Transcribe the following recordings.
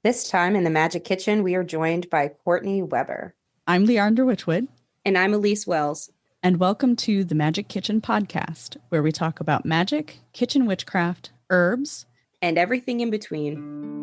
This time in the Magic Kitchen, we are joined by Courtney Weber. I'm Leandra Witchwood. And I'm Elyse Wells. And welcome to the Magic Kitchen podcast, where we talk about magic, kitchen witchcraft, herbs, and everything in between.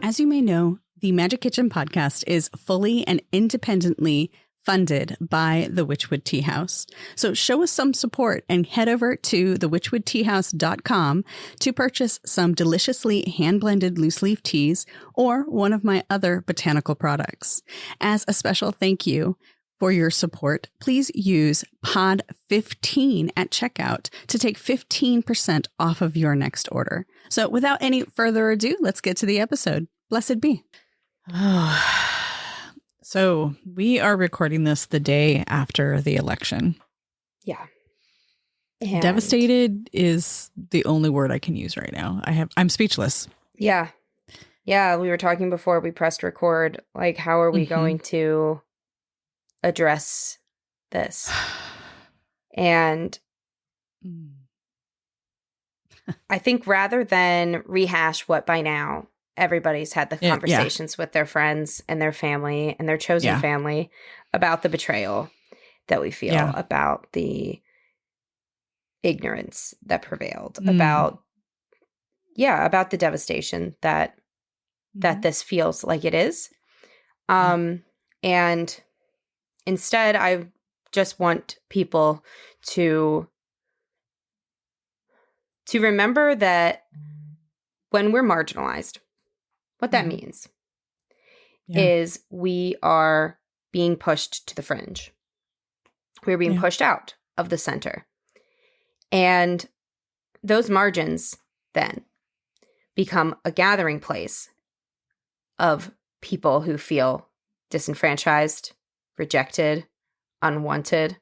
As you may know, the Magic Kitchen podcast is fully and independently funded by the Witchwood Tea House. So show us some support and head over to thewitchwoodteahouse.com to purchase some deliciously hand-blended loose leaf teas or one of my other botanical products. As a special thank you for your support, please use POD15 at checkout to take 15% off of your next order. So without any further ado, let's get to the episode. Blessed be. So we are recording this the day after the election. Yeah. And devastated is the only word I can use right now. I'm speechless. Yeah. Yeah. We were talking before we pressed record, like, how are we going to address this? And I think rather than rehash what by now everybody's had the conversations with their friends and their family and their chosen family about the betrayal that we feel, about the ignorance that prevailed, about the devastation that this feels like it is. And instead, I just want people to remember that when we're marginalized, what that means is we are being pushed to the fringe. We're being pushed out of the center. And those margins then become a gathering place of people who feel disenfranchised, rejected, unwanted,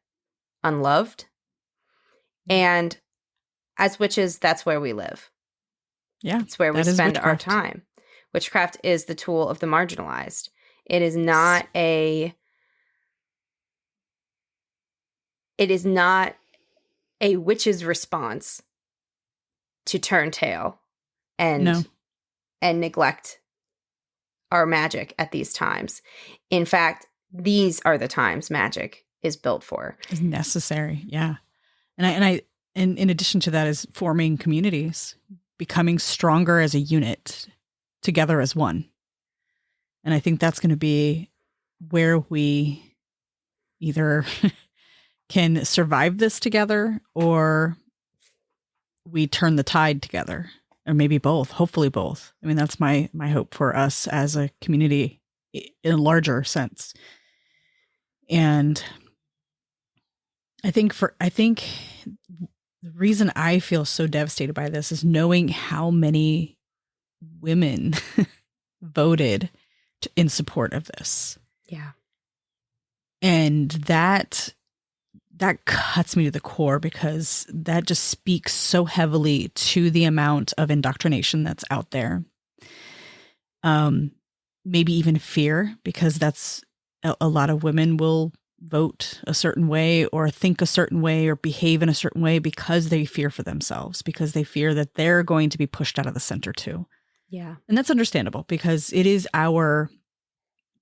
unloved. And as witches, that's where we live. Yeah. It's where we spend our time. Witchcraft is the tool of the marginalized. It is not a witch's response to turn tail and neglect our magic at these times. In fact, these are the times magic is built for. Is necessary. Yeah. And in addition to that is forming communities, becoming stronger as a unit, together as one. And I think that's going to be where we either can survive this together or we turn the tide together, or maybe both, hopefully both. I mean, that's my hope for us as a community in a larger sense. And I think the reason I feel so devastated by this is knowing how many women voted in support of this. Yeah. And that cuts me to the core, because that just speaks so heavily to the amount of indoctrination that's out there. Maybe even fear, because that's a lot of women will vote a certain way or think a certain way or behave in a certain way because they fear for themselves, because they fear that they're going to be pushed out of the center too. Yeah. And that's understandable, because it is our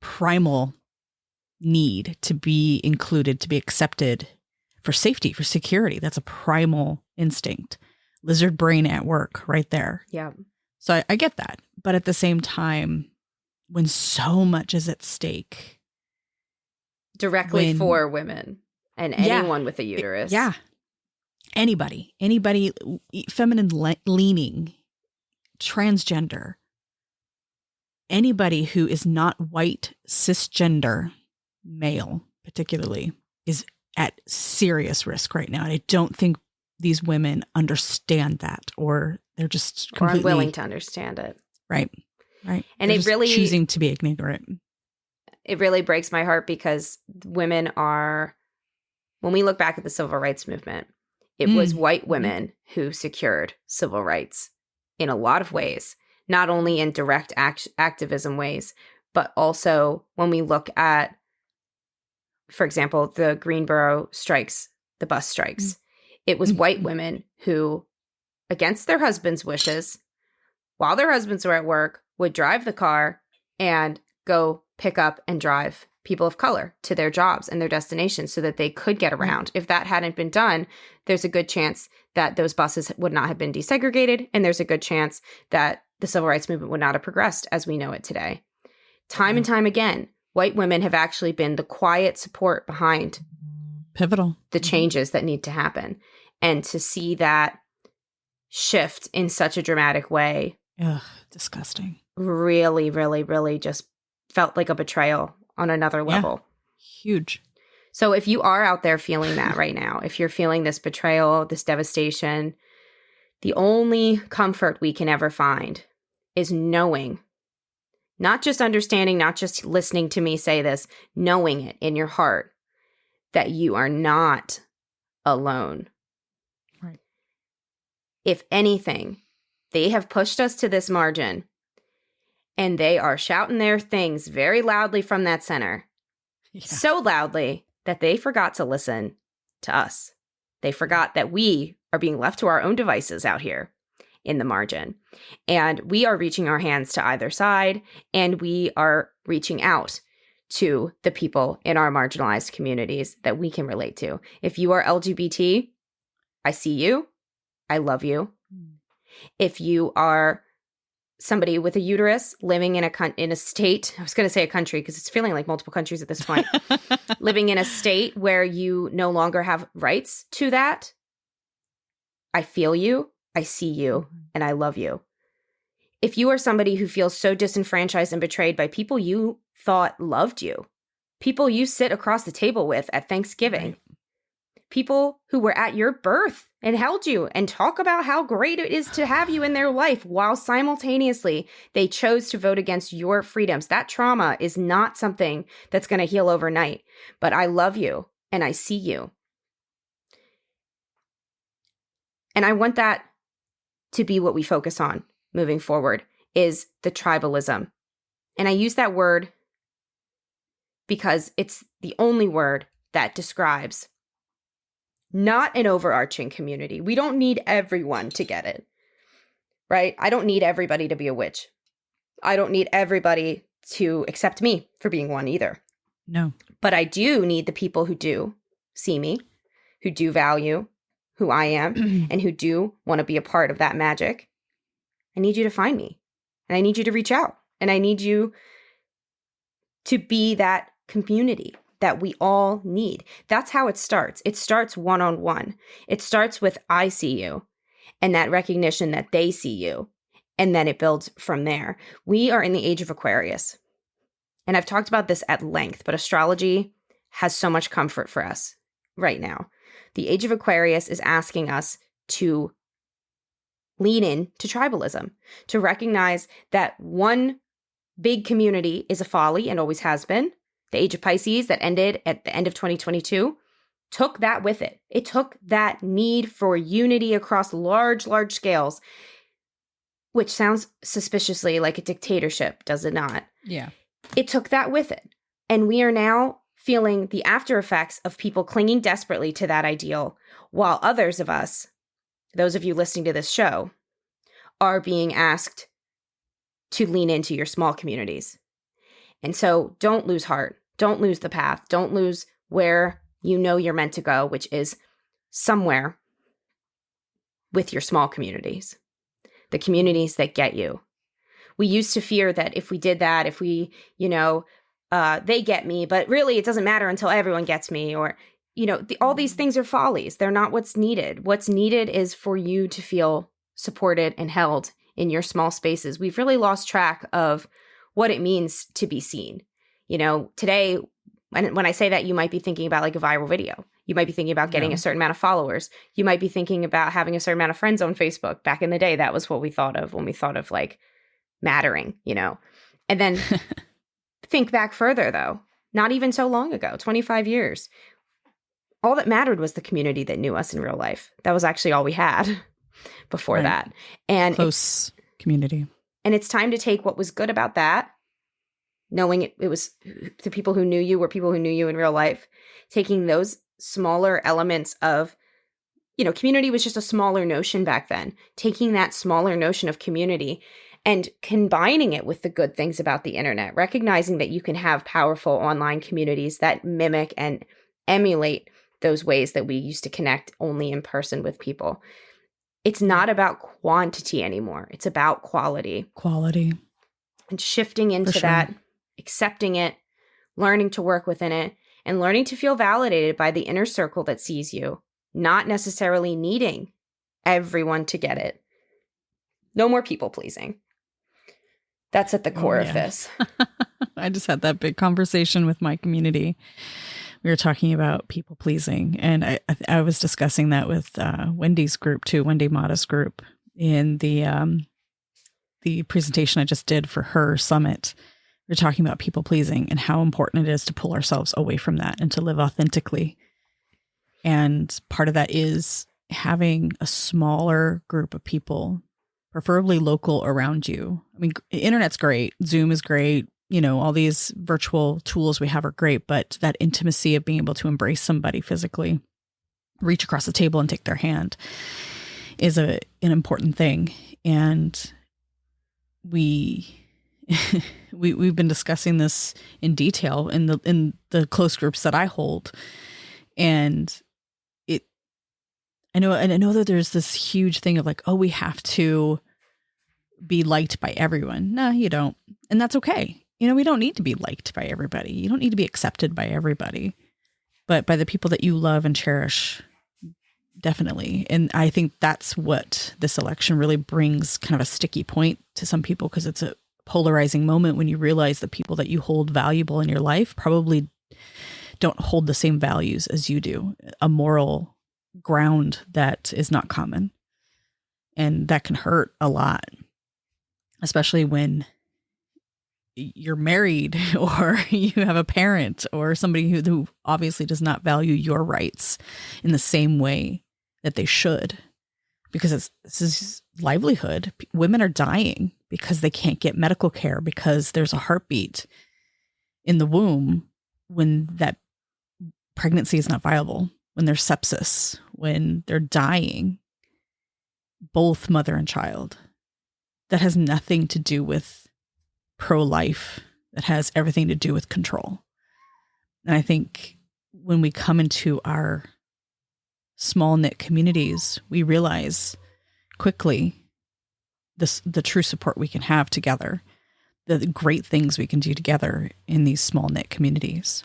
primal need to be included, to be accepted, for safety, for security. That's a primal instinct. Lizard brain at work right there. Yeah. So I get that. But at the same time, when so much is at stake. Directly for women and anyone with a uterus. Yeah. Anybody, feminine leaning, transgender, anybody who is not white, cisgender, male particularly, is at serious risk right now. And I don't think these women understand that, or they're just completely unwilling to understand it. Right. Right. And they're it really choosing to be ignorant. It really breaks my heart because women are, when we look back at the civil rights movement, it was white women who secured civil rights in a lot of ways, not only in direct activism ways, but also when we look at, for example, the Greenboro strikes, the bus strikes. It was white women who, against their husbands' wishes, while their husbands were at work, would drive the car and go pick up and drive people of color to their jobs and their destinations so that they could get around. If that hadn't been done, there's a good chance that those buses would not have been desegregated, and there's a good chance that the civil rights movement would not have progressed as we know it today. Time and time again, white women have actually been the quiet support behind pivotal the changes that need to happen. And to see that shift in such a dramatic way, disgusting. Really, really, really just felt like a betrayal on another level. Huge. So if you are out there feeling that right now, if you're feeling this betrayal, this devastation, the only comfort we can ever find is knowing, not just understanding, not just listening to me say this, knowing it in your heart that you are not alone. Right. If anything, they have pushed us to this margin and they are shouting their things very loudly from that center. So loudly that they forgot to listen to us. They forgot that we are being left to our own devices out here in the margin. And we are reaching our hands to either side, and we are reaching out to the people in our marginalized communities that we can relate to. If you are LGBT, I see you. I love you. If you are somebody with a uterus living in a state, I was going to say a country because it's feeling like multiple countries at this point, living in a state where you no longer have rights to that, I feel you, I see you, and I love you. If you are somebody who feels so disenfranchised and betrayed by people you thought loved you, people you sit across the table with at Thanksgiving, people who were at your birth and held you and talk about how great it is to have you in their life while simultaneously they chose to vote against your freedoms. That trauma is not something that's going to heal overnight, but I love you and I see you. And I want that to be what we focus on moving forward, is the tribalism. And I use that word because it's the only word that describes not an overarching community. We don't need everyone to get it, right? I don't need everybody to be a witch. I don't need everybody to accept me for being one either. No. But I do need the people who do see me, who do value who I am, and who do want to be a part of that magic. I need you to find me, and I need you to reach out, and I need you to be that community that we all need. That's how it starts. It starts one-on-one. It starts with I see you and that recognition that they see you, and then it builds from there. We are in the age of Aquarius, and I've talked about this at length, but astrology has so much comfort for us right now. The age of Aquarius is asking us to lean in to tribalism, to recognize that one big community is a folly and always has been. The age of Pisces that ended at the end of 2022 took that with it. It took that need for unity across large scales, which sounds suspiciously like a dictatorship, does it not? Yeah. It took that with it. And we are now feeling the after effects of people clinging desperately to that ideal, while others of us, those of you listening to this show, are being asked to lean into your small communities. And so don't lose heart. Don't lose the path. Don't lose where you know you're meant to go, which is somewhere with your small communities, the communities that get you. We used to fear that if we did that, if we, they get me, but really it doesn't matter until everyone gets me, or, all these things are follies. They're not what's needed. What's needed is for you to feel supported and held in your small spaces. We've really lost track of what it means to be seen. You know, today, when I say that, you might be thinking about like a viral video. You might be thinking about getting a certain amount of followers. You might be thinking about having a certain amount of friends on Facebook. Back in the day, that was what we thought of when we thought of like mattering, you know. And then think back further, though, not even so long ago, 25 years. All that mattered was the community that knew us in real life. That was actually all we had before that. And close community. And it's time to take what was good about that, knowing it was the people who knew you were people who knew you in real life, taking those smaller elements of, you know, community was just a smaller notion back then, taking that smaller notion of community and combining it with the good things about the internet, recognizing that you can have powerful online communities that mimic and emulate those ways that we used to connect only in person with people. It's not about quantity anymore. It's about quality. Quality. And shifting into that, accepting it, learning to work within it, and learning to feel validated by the inner circle that sees you, not necessarily needing everyone to get it. No more people pleasing. That's at the core of this. I just had that big conversation with my community. We were talking about people pleasing, and I was discussing that with Wendy's group too, Wendy Mata's group, in the presentation I just did for her summit. We were talking about people pleasing and how important it is to pull ourselves away from that and to live authentically. And part of that is having a smaller group of people, preferably local, around you. I mean, internet's great. Zoom is great. You know, all these virtual tools we have are great, but that intimacy of being able to embrace somebody physically, reach across the table and take their hand is an important thing. And we've been discussing this in detail in the close groups that I hold. And I know that there's this huge thing of like, oh, we have to be liked by everyone. No, you don't. And that's okay. You know, we don't need to be liked by everybody. You don't need to be accepted by everybody, but by the people that you love and cherish, definitely. And I think that's what this election really brings, kind of a sticky point to some people, because it's a polarizing moment when you realize the people that you hold valuable in your life probably don't hold the same values as you do, a moral ground that is not common. And that can hurt a lot, especially when you're married or you have a parent or somebody who obviously does not value your rights in the same way that they should, because this is livelihood. Women are dying because they can't get medical care, because there's a heartbeat in the womb when that pregnancy is not viable, when there's sepsis, when they're dying, both mother and child. That has nothing to do with pro-life. That has everything to do with control. And I think when we come into our small knit communities, we realize quickly the true support we can have together, the great things we can do together in these small knit communities.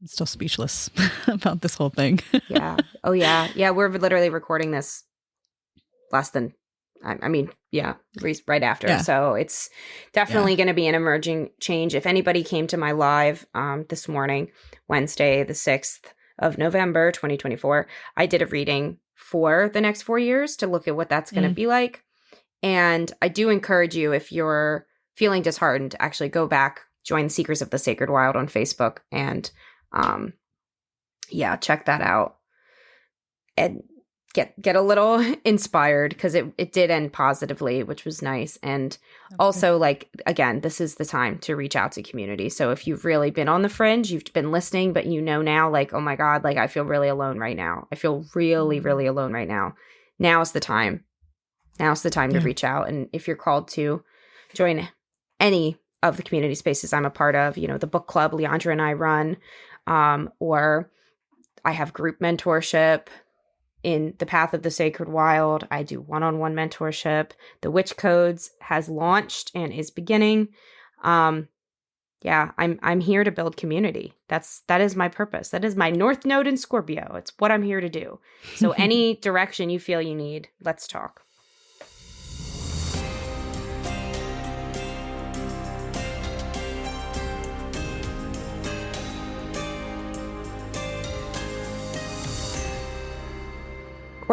I'm still speechless about this whole thing. Yeah. Oh, yeah. Yeah. We're literally recording this less than, right after. Yeah. So it's definitely going to be an emerging change. If anybody came to my live this morning, Wednesday, the 6th of November, 2024, I did a reading for the next 4 years to look at what that's going to be like. And I do encourage you, if you're feeling disheartened, to actually go back, join Seekers of the Sacred Wild on Facebook, and check that out and get a little inspired, because it did end positively, which was nice. And also, like, again, this is the time to reach out to community. So if you've really been on the fringe, you've been listening, but you know now, like, oh my God, like, I feel really alone right now. I feel really, really alone right now. Now's the time. Now's the time to reach out. And if you're called to join any of the community spaces I'm a part of, you know, the book club Leandra and I run, or I have group mentorship in the Path of the Sacred Wild. I do one-on-one mentorship. The Witch Codes has launched and is beginning. I'm here to build community. That is my purpose. That is my North Node in Scorpio. It's what I'm here to do. So any direction you feel you need, let's talk.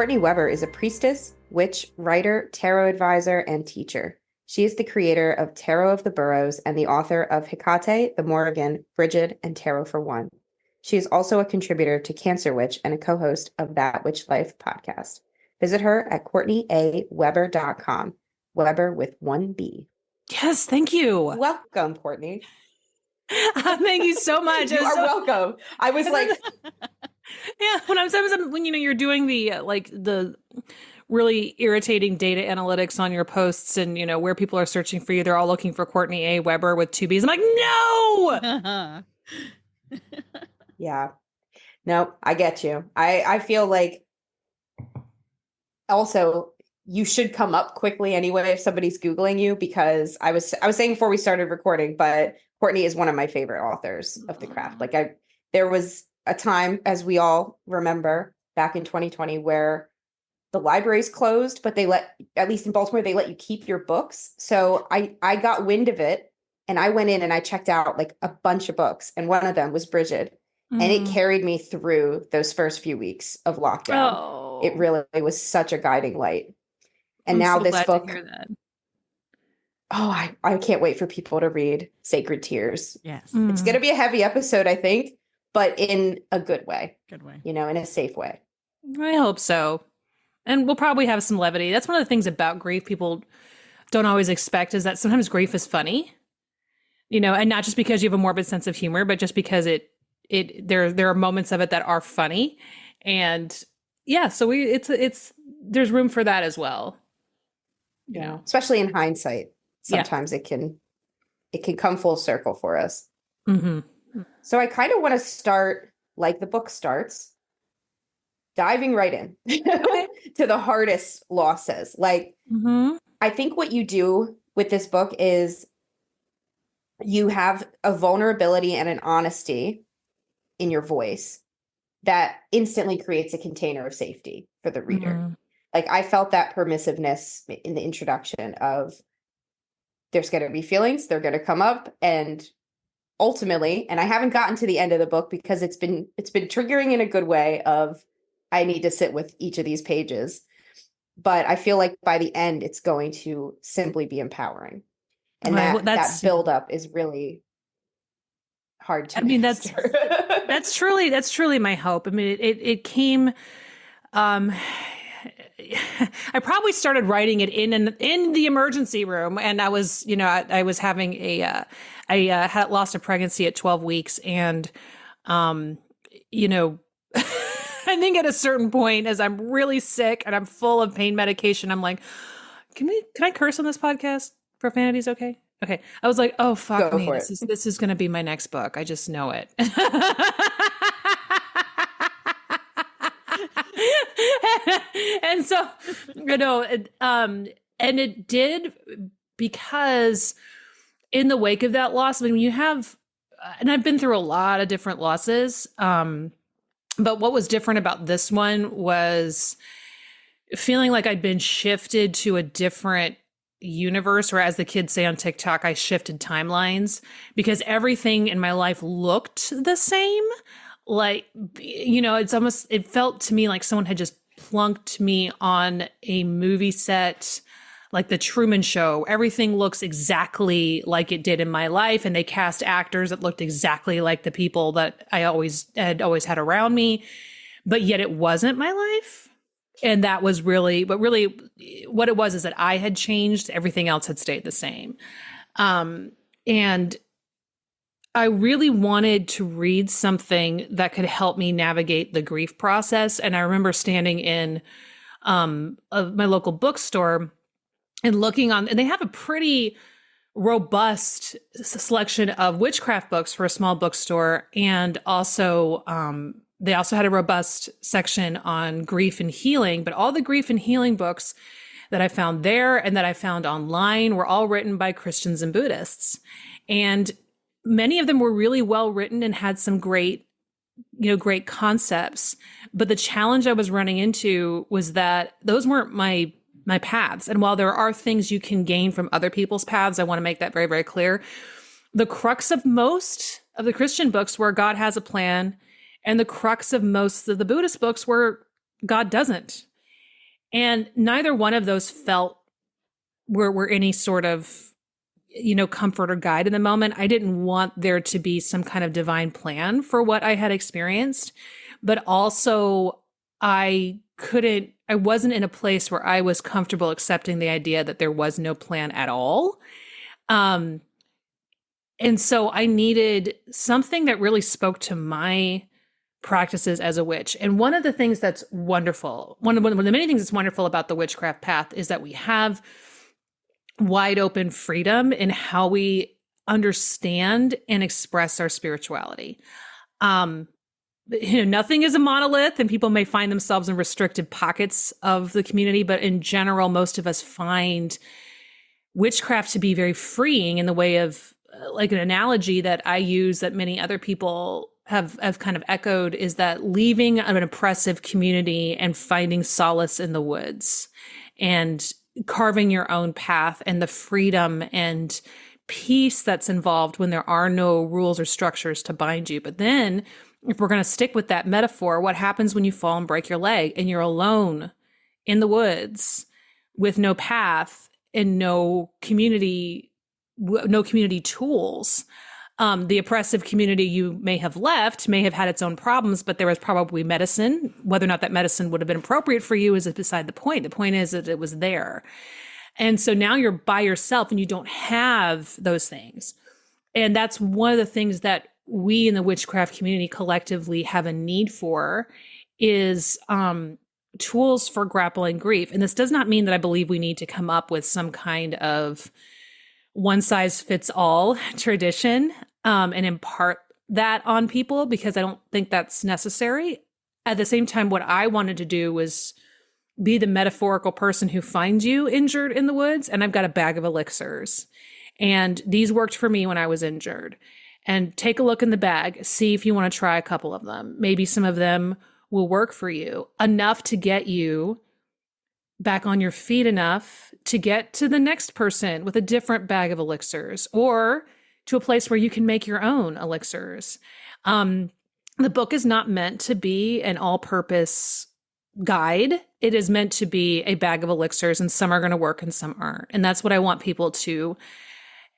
Courtney Weber is a priestess, witch, writer, tarot advisor, and teacher. She is the creator of Tarot of the Burrows and the author of Hecate, the Morrigan, Brigid, and Tarot for One. She is also a contributor to Cancer Witch and a co-host of That Witch Life podcast. Visit her at CourtneyAWeber.com. Weber with one B. Yes, thank you. Welcome, Courtney. Thank you so much. You are welcome. I was like, yeah, when you're doing the really irritating data analytics on your posts and where people are searching for you, they're all looking for Courtney A. Weber with two B's. I'm like, no. Yeah, no, I get you. I feel like also you should come up quickly anyway if somebody's Googling you, because I was saying before we started recording, but Courtney is one of my favorite authors of the craft. Like there was a time, as we all remember, back in 2020 where the libraries closed, but at least in Baltimore, they let you keep your books. So I got wind of it and I went in and I checked out like a bunch of books. And one of them was Brigid. And it carried me through those first few weeks of lockdown. Oh. It really was such a guiding light. And I'm now so this glad book, to hear that. Oh, I can't wait for people to read Sacred Tears. Yes. It's going to be a heavy episode, I think, but in a good way. Good way. In a safe way. I hope so. And we'll probably have some levity. That's one of the things about grief people don't always expect, is that sometimes grief is funny, and not just because you have a morbid sense of humor, but just because there are moments of it that are funny. And yeah, so there's room for that as well. Especially in hindsight. Sometimes it can come full circle for us. Mm-hmm. So I kind of want to start like the book starts, diving right in to the hardest losses. Like, I think what you do with this book is you have a vulnerability and an honesty in your voice that instantly creates a container of safety for the reader. Like, I felt that permissiveness in the introduction of there's going to be feelings, they're going to come up, and ultimately, and I haven't gotten to the end of the book because it's been triggering in a good way of I need to sit with each of these pages. But I feel like by the end, it's going to simply be empowering. And that buildup is really hard to master. That's truly my hope. I mean, it came, I probably started writing it in the emergency room, and I was, I was having I had lost a pregnancy at 12 weeks, and, I think at a certain point, as I'm really sick and I'm full of pain medication, I'm like, can I curse on this podcast? Profanity's okay? Okay. I was like, oh, fuck me. This is going to be my next book. I just know it. And so, and it did, because in the wake of that loss, I mean, you have, and I've been through a lot of different losses, but what was different about this one was feeling like I'd been shifted to a different universe, or as the kids say on TikTok, I shifted timelines, because everything in my life looked the same. Like, it felt to me like someone had just plunked me on a movie set, like the Truman Show. Everything looks exactly like it did in my life, and they cast actors that looked exactly like the people that I always had around me, but yet it wasn't my life. And that was really what it was, is that I had changed. Everything else had stayed the same. And I really wanted to read something that could help me navigate the grief process. And I remember standing in my local bookstore and looking on, and they have a pretty robust selection of witchcraft books for a small bookstore. And also, they also had a robust section on grief and healing, but all the grief and healing books that I found there and that I found online were all written by Christians and Buddhists. And many of them were really well written and had some great concepts. But the challenge I was running into was that those weren't my paths. And while there are things you can gain from other people's paths, I want to make that very, very clear. The crux of most of the Christian books were God has a plan, and the crux of most of the Buddhist books were God doesn't. And neither one of those felt were any sort of, comfort or guide in the moment. I didn't want there to be some kind of divine plan for what I had experienced, but also I wasn't in a place where I was comfortable accepting the idea that there was no plan at all. And so I needed something that really spoke to my practices as a witch. And one of the things that's wonderful, one of the many things that's wonderful about the witchcraft path is that we have wide open freedom in how we understand and express our spirituality. Nothing is a monolith, and people may find themselves in restricted pockets of the community, but in general, most of us find witchcraft to be very freeing in the way of, like, an analogy that I use that many other people have kind of echoed, is that leaving an oppressive community and finding solace in the woods and carving your own path, and the freedom and peace that's involved when there are no rules or structures to bind you. But then, if we're going to stick with that metaphor, what happens when you fall and break your leg and you're alone in the woods with no path and no community tools? The oppressive community you may have left may have had its own problems, but there was probably medicine. Whether or not that medicine would have been appropriate for you is beside the point. The point is that it was there. And so now you're by yourself and you don't have those things. And that's one of the things that we in the witchcraft community collectively have a need for, is tools for grappling grief. And this does not mean that I believe we need to come up with some kind of one size fits all tradition and impart that on people, because I don't think that's necessary. At the same time, what I wanted to do was be the metaphorical person who finds you injured in the woods. And I've got a bag of elixirs, and these worked for me when I was injured. And take a look in the bag, see if you want to try a couple of them. Maybe some of them will work for you, enough to get you back on your feet, enough to get to the next person with a different bag of elixirs, or to a place where you can make your own elixirs. The book is not meant to be an all-purpose guide. It is meant to be a bag of elixirs, and some are going to work and some aren't. And that's what I want people to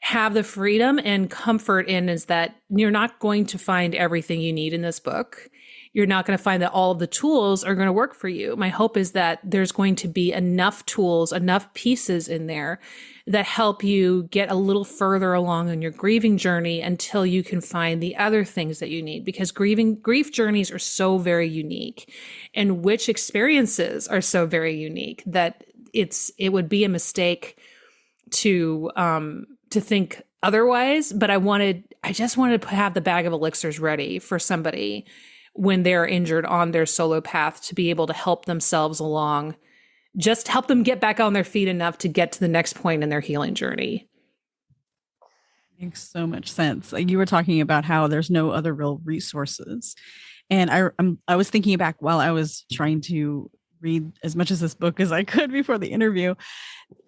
have the freedom and comfort in, is that you're not going to find everything you need in this book. You're not going to find that all of the tools are going to work for you. My hope is that there's going to be enough tools, enough pieces in there that help you get a little further along on your grieving journey until you can find the other things that you need, because grief journeys are so very unique, and witch experiences are so very unique that it would be a mistake to think otherwise. But I just wanted to have the bag of elixirs ready for somebody when they're injured on their solo path, to be able to help themselves along, just help them get back on their feet enough to get to the next point in their healing journey. Makes so much sense. Like, you were talking about how there's no other real resources. And I was thinking back while I was trying to read as much of this book as I could before the interview.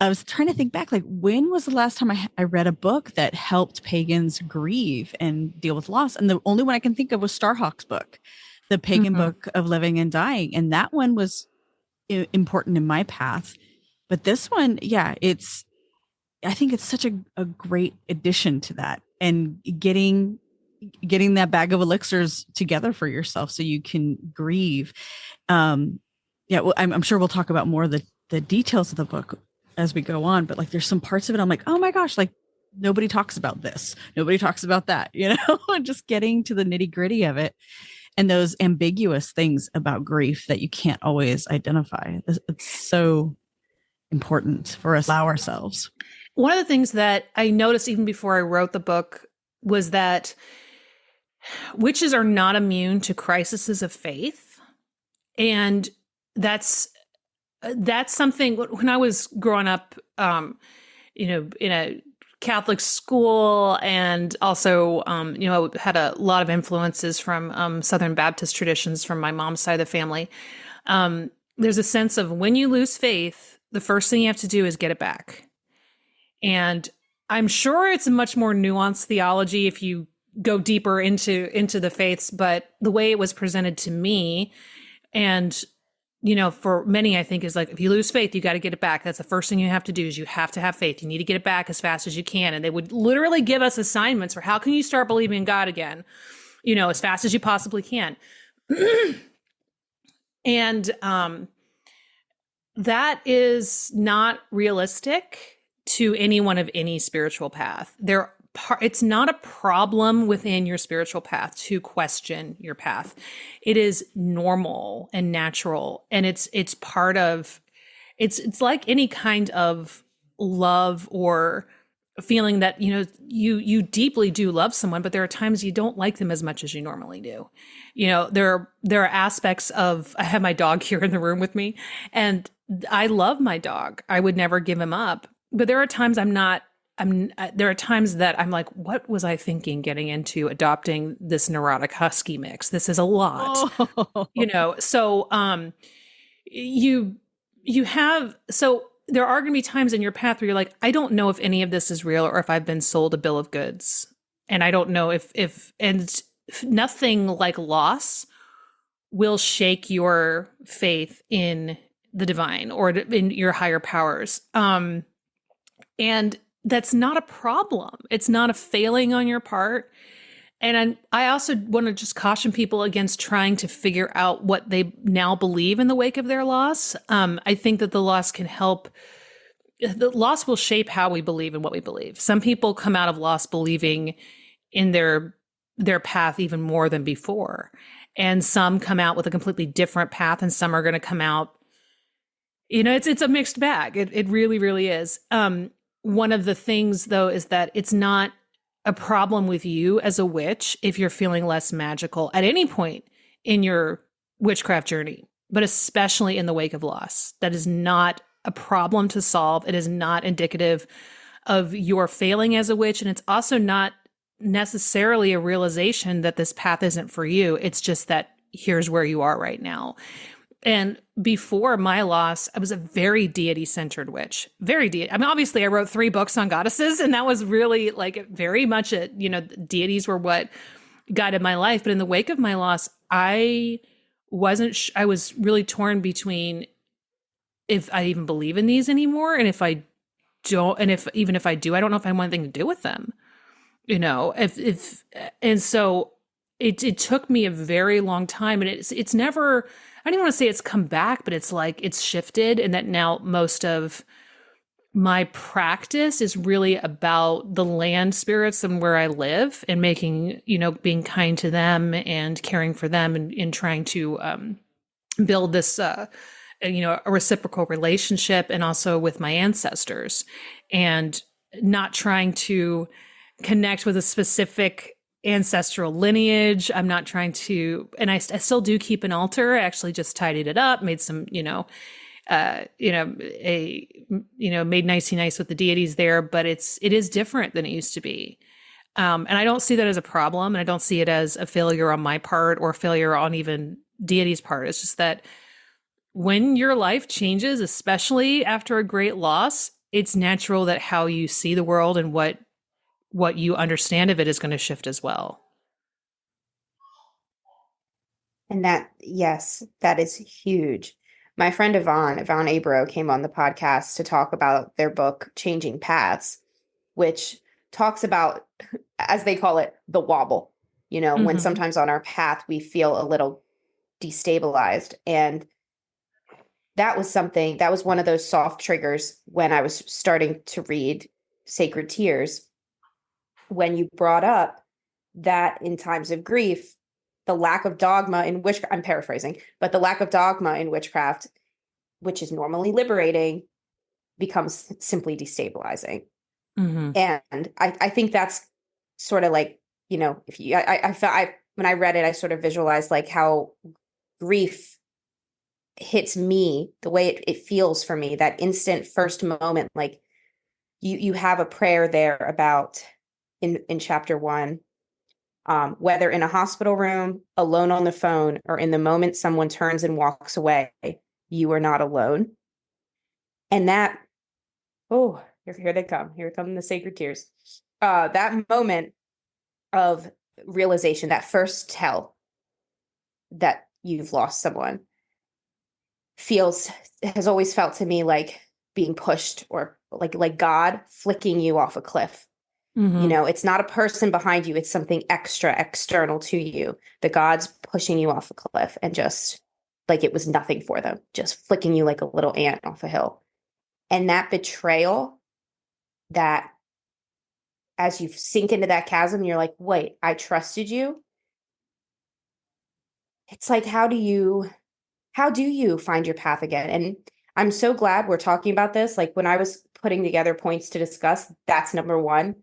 I was trying to think back, like, when was the last time I read a book that helped pagans grieve and deal with loss? And the only one I can think of was Starhawk's book, the Pagan book of living and dying. And that one was important in my path. But this one, I think it's such a great addition to that, and getting that bag of elixirs together for yourself so you can grieve. Well, I'm sure we'll talk about more of the details of the book as we go on, but like, there's some parts of it I'm like, oh my gosh, like, nobody talks about this, nobody talks about that, just getting to the nitty-gritty of it, and those ambiguous things about grief that you can't always identify. It's so important for us to allow ourselves. One of the things that I noticed even before I wrote the book was that witches are not immune to crises of faith. And that's something. When I was growing up, in a Catholic school, and also, had a lot of influences from Southern Baptist traditions from my mom's side of the family. There's a sense of, when you lose faith, the first thing you have to do is get it back. And I'm sure it's a much more nuanced theology if you go deeper into the faiths, but the way it was presented to me, and for many, I think is like, if you lose faith, you got to get it back. That's the first thing you have to do is you have to have faith. You need to get it back as fast as you can. And they would literally give us assignments for how can you start believing in God again, as fast as you possibly can. And that is not realistic to anyone of any spiritual path. It's not a problem within your spiritual path to question your path. It is normal and natural, and it's part of it's like any kind of love or feeling that you deeply do love someone, but there are times you don't like them as much as you normally do. There are aspects of, I have my dog here in the room with me, and I love my dog. I would never give him up, but there are times there are times that I'm like, what was I thinking getting into adopting this neurotic husky mix? This is a lot, so, there are going to be times in your path where you're like, I don't know if any of this is real or if I've been sold a bill of goods. And I don't know if nothing like loss will shake your faith in the divine or in your higher powers. And that's not a problem. It's not a failing on your part. And I also want to just caution people against trying to figure out what they now believe in the wake of their loss. I think that the loss will shape how we believe and what we believe. Some people come out of loss believing in their path even more than before. And some come out with a completely different path, and some are going to come out, it's a mixed bag. It really, really is. One of the things, though, is that it's not a problem with you as a witch if you're feeling less magical at any point in your witchcraft journey, but especially in the wake of loss. That is not a problem to solve. It is not indicative of your failing as a witch, and it's also not necessarily a realization that this path isn't for you. It's just that here's where you are right now. And before my loss, I was a very deity-centered witch. Very deity. I mean, obviously, I wrote 3 books on goddesses, and that was really like very much deities were what guided my life. But in the wake of my loss, I was really torn between if I even believe in these anymore, and if I don't, and even if I do, I don't know if I want anything to do with them. And so it took me a very long time, and it's never. I don't even want to say it's come back, but it's like it's shifted, and that now most of my practice is really about the land spirits and where I live, and making, being kind to them and caring for them, and trying to build this, a reciprocal relationship, and also with my ancestors, and not trying to connect with a specific ancestral lineage. I'm not trying to, and I still do keep an altar. I actually just tidied it up, made some, made nicey nice with the deities there, but it is different than it used to be. And I don't see that as a problem, and I don't see it as a failure on my part or failure on even deity's part. It's just that when your life changes, especially after a great loss, it's natural that how you see the world and what you understand of it is going to shift as well. And that is huge. My friend Yvonne Abro came on the podcast to talk about their book, Changing Paths, which talks about, as they call it, the wobble, when sometimes on our path we feel a little destabilized. And that was one of those soft triggers when I was starting to read Sacred Tears, when you brought up that in times of grief, the lack of dogma in witchcraft, I'm paraphrasing, but the lack of dogma in witchcraft, which is normally liberating, becomes simply destabilizing. Mm-hmm. And I think that's sort of like, if you, when I read it, I sort of visualized like how grief hits me, the way it feels for me, that instant first moment, like you have a prayer there about in chapter 1, whether in a hospital room, alone on the phone, or in the moment someone turns and walks away, you are not alone. And that, here they come. Here come the sacred tears. That moment of realization, that first tell that you've lost someone, has always felt to me like being pushed, or like God flicking you off a cliff. You know, it's not a person behind you. It's something external to you. The God's pushing you off a cliff, and just like it was nothing for them, just flicking you like a little ant off a hill. And that betrayal, that as you sink into that chasm, you're like, wait, I trusted you. It's like, how do you find your path again? And I'm so glad we're talking about this. Like, when I was putting together points to discuss, that's number 1.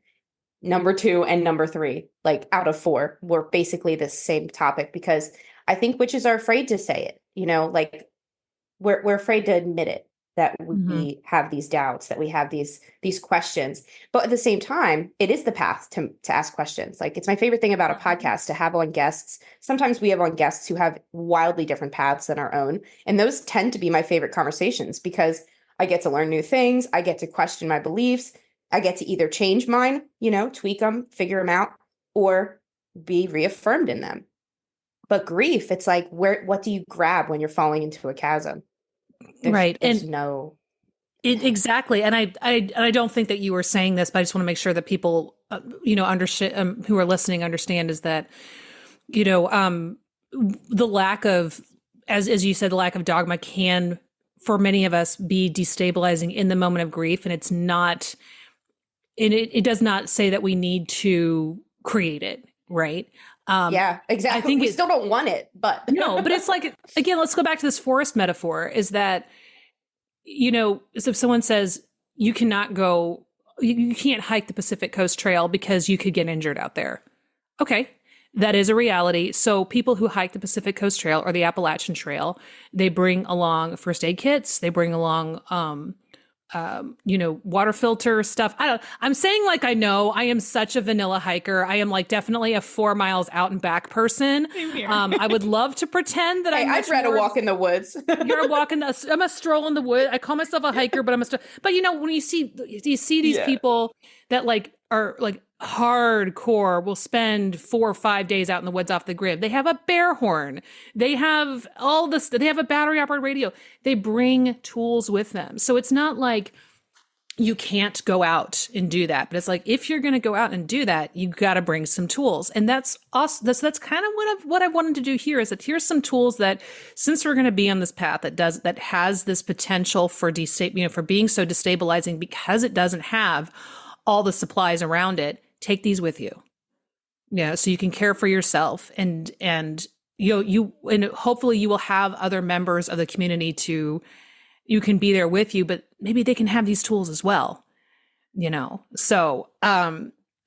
Number 2 and number 3, like out of 4, were basically the same topic, because I think witches are afraid to say it. You know, like we're afraid to admit it, that we have these doubts, that we have these questions. But at the same time, it is the path to ask questions. Like, it's my favorite thing about a podcast, to have on guests. Sometimes we have on guests who have wildly different paths than our own. And those tend to be my favorite conversations, because I get to learn new things. I get to question my beliefs. I get to either change mine, you know, tweak them, figure them out, or be reaffirmed in them. But grief, it's like, what do you grab when you're falling into a chasm? There's no. Exactly. And I don't think that you were saying this, but I just want to make sure that people, understand, who are listening, understand, is that, the lack of, as you said, the lack of dogma can, for many of us, be destabilizing in the moment of grief. And it's not, and it does not say that we need to create it, right? Yeah, exactly. I think we still don't want it, but no, but it's like, again, let's go back to this forest metaphor, is that, if someone says you cannot go, you can't hike the Pacific Coast Trail because you could get injured out there. Okay. That is a reality. So people who hike the Pacific Coast Trail or the Appalachian Trail, they bring along first aid kits. They bring along, water filter stuff. I'm saying, like, I know I am such a vanilla hiker. I am like definitely a 4 miles out and back person. I would love to pretend that I'd rather walk in the woods. I'm a stroll in the wood. I call myself a hiker, but but when you see these people that like are like hardcore, will spend 4 or 5 days out in the woods off the grid. They have a bear horn. They have all this. They have a battery operated radio. They bring tools with them. So it's not like you can't go out and do that. But it's like, if you're going to go out and do that, you got to bring some tools. And that's awesome. That's kind of what I wanted to do here, is that here's some tools that, since we're going to be on this path that has this potential for for being so destabilizing, because it doesn't have all the supplies around it, take these with you. Yeah, so you can care for yourself, and hopefully you will have other members of the community you can be there with you, but maybe they can have these tools as well. So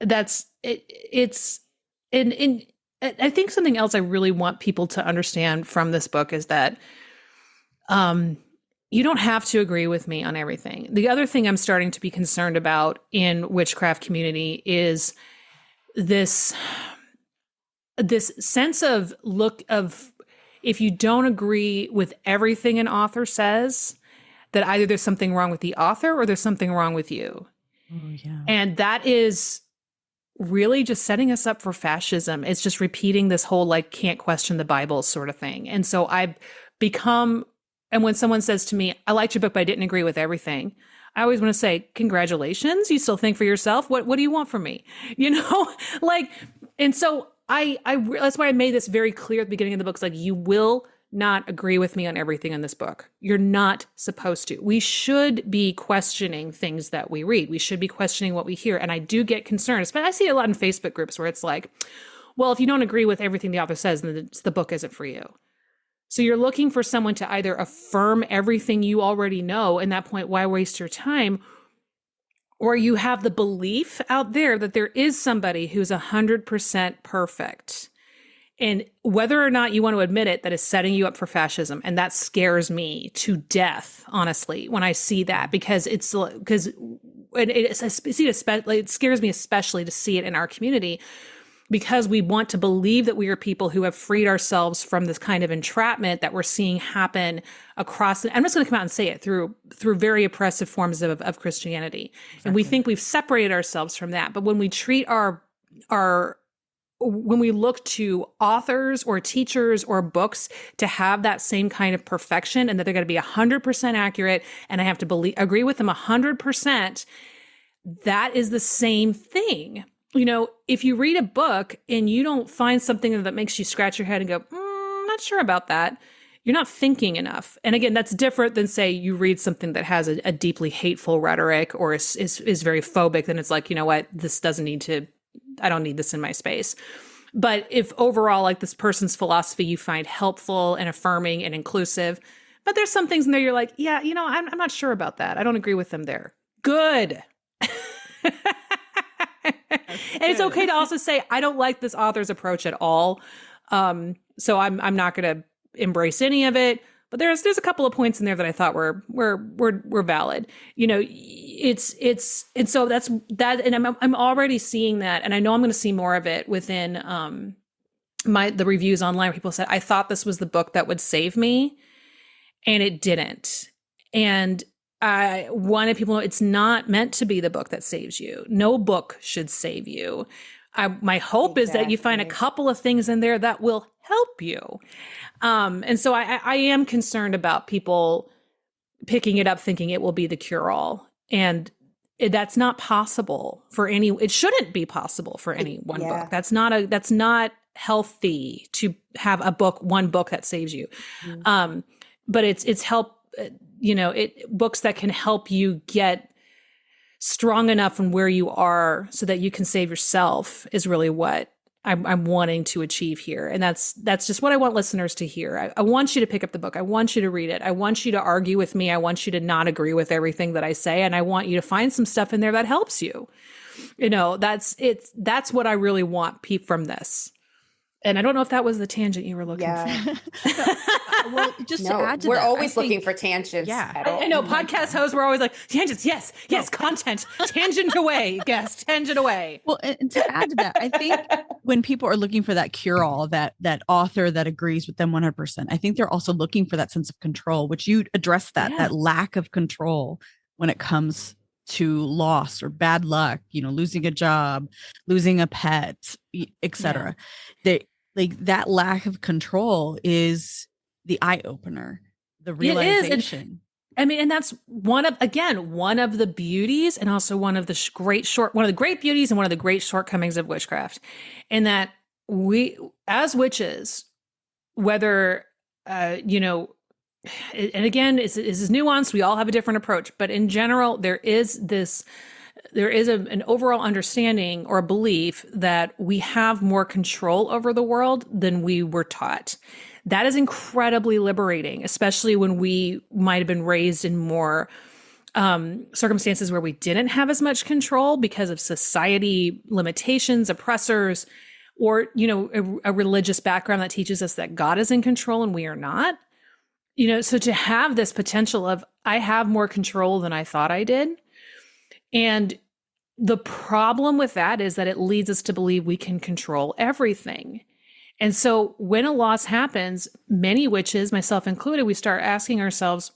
that's it. It's and I think something else I really want people to understand from this book is that you don't have to agree with me on everything. The other thing I'm starting to be concerned about in witchcraft community is this sense of if you don't agree with everything an author says, that either there's something wrong with the author or there's something wrong with you. Oh, yeah. And that is really just setting us up for fascism. It's just repeating this whole, like, can't question the Bible sort of thing. And so I've become, and when someone says to me, I liked your book, but I didn't agree with everything, I always want to say, congratulations. You still think for yourself. What do you want from me? And so that's why I made this very clear at the beginning of the book. It's like, you will not agree with me on everything in this book. You're not supposed to. We should be questioning things that we read. We should be questioning what we hear. And I do get concerned, but I see a lot in Facebook groups where it's like, well, if you don't agree with everything the author says, then the book isn't for you. So you're looking for someone to either affirm everything you already know. And at that point, why waste your time? Or you have the belief out there that there is somebody who's 100% perfect. And whether or not you want to admit it, that is setting you up for fascism. And that scares me to death, honestly, when I see that, because it scares me especially to see it in our community, because we want to believe that we are people who have freed ourselves from this kind of entrapment that we're seeing happen across. I'm just going to come out and say it, through very oppressive forms of Christianity. Exactly. And we think we've separated ourselves from that. But when we treat our when we look to authors or teachers or books to have that same kind of perfection and that they're going to be 100% accurate, and I have to agree with them 100%, that is the same thing. You know, if you read a book and you don't find something that makes you scratch your head and go, not sure about that, you're not thinking enough. And again, that's different than, say, you read something that has a deeply hateful rhetoric or is very phobic, then it's like, you know what, this doesn't need to, I don't need this in my space. But if overall, like, this person's philosophy you find helpful and affirming and inclusive, but there's some things in there you're like, yeah, you know, I'm not sure about that. I don't agree with them there. Good. And it's okay to also say, I don't like this author's approach at all. So I'm not going to embrace any of it. But there's a couple of points in there that I thought were valid. You know, and so that's that. And I'm already seeing that, and I know I'm going to see more of it within the reviews online, where people said, I thought this was the book that would save me, and it didn't. And I wanted people to know it's not meant to be the book that saves you. No book should save you. My hope is that you find a couple of things in there that will help you. And so I am concerned about people picking it up thinking it will be the cure-all. And that's not possible for it shouldn't be possible for any one book. That's not healthy to have one book that saves you. Mm-hmm. But it's help, books that can help you get strong enough from where you are so that you can save yourself is really what I'm wanting to achieve here. And that's just what I want listeners to hear. I want you to pick up the book. I want you to read it. I want you to argue with me. I want you to not agree with everything that I say. And I want you to find some stuff in there that helps you. You know, that's what I really want from this. And I don't know if that was the tangent you were looking for. Well, just to add to we're that, always looking for tangents. Yeah, I know podcast hosts. We're always like, tangents. Yes, content. Tangent away. Yes, tangent away. Well, and to add to that, I think when people are looking for that cure-all, that author that agrees with them 100%, I think they're also looking for that sense of control, which you address that lack of control when it comes to loss or bad luck, losing a job, losing a pet, etc. That lack of control is the eye opener, the realization. And that's one of the beauties, and also one of the great beauties and one of the great shortcomings of witchcraft, in that we, as witches, whether, and again, this is nuanced. We all have a different approach, but in general, there is an overall understanding or a belief that we have more control over the world than we were taught. That is incredibly liberating, especially when we might have been raised in more circumstances where we didn't have as much control because of society limitations, oppressors, or, a religious background that teaches us that God is in control and we are not. So to have this potential of, I have more control than I thought I did. And the problem with that is that it leads us to believe we can control everything. And so when a loss happens, many witches, myself included, we start asking ourselves,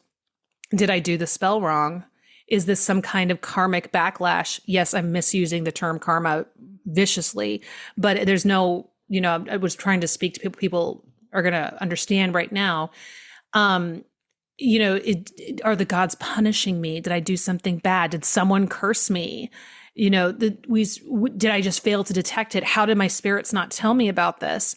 did I do the spell wrong? Is this some kind of karmic backlash? Yes, I'm misusing the term karma viciously, but there's no, I was trying to speak to people are going to understand right now. Are the gods punishing me? Did I do something bad? Did someone curse me? Did I just fail to detect it? How did my spirits not tell me about this?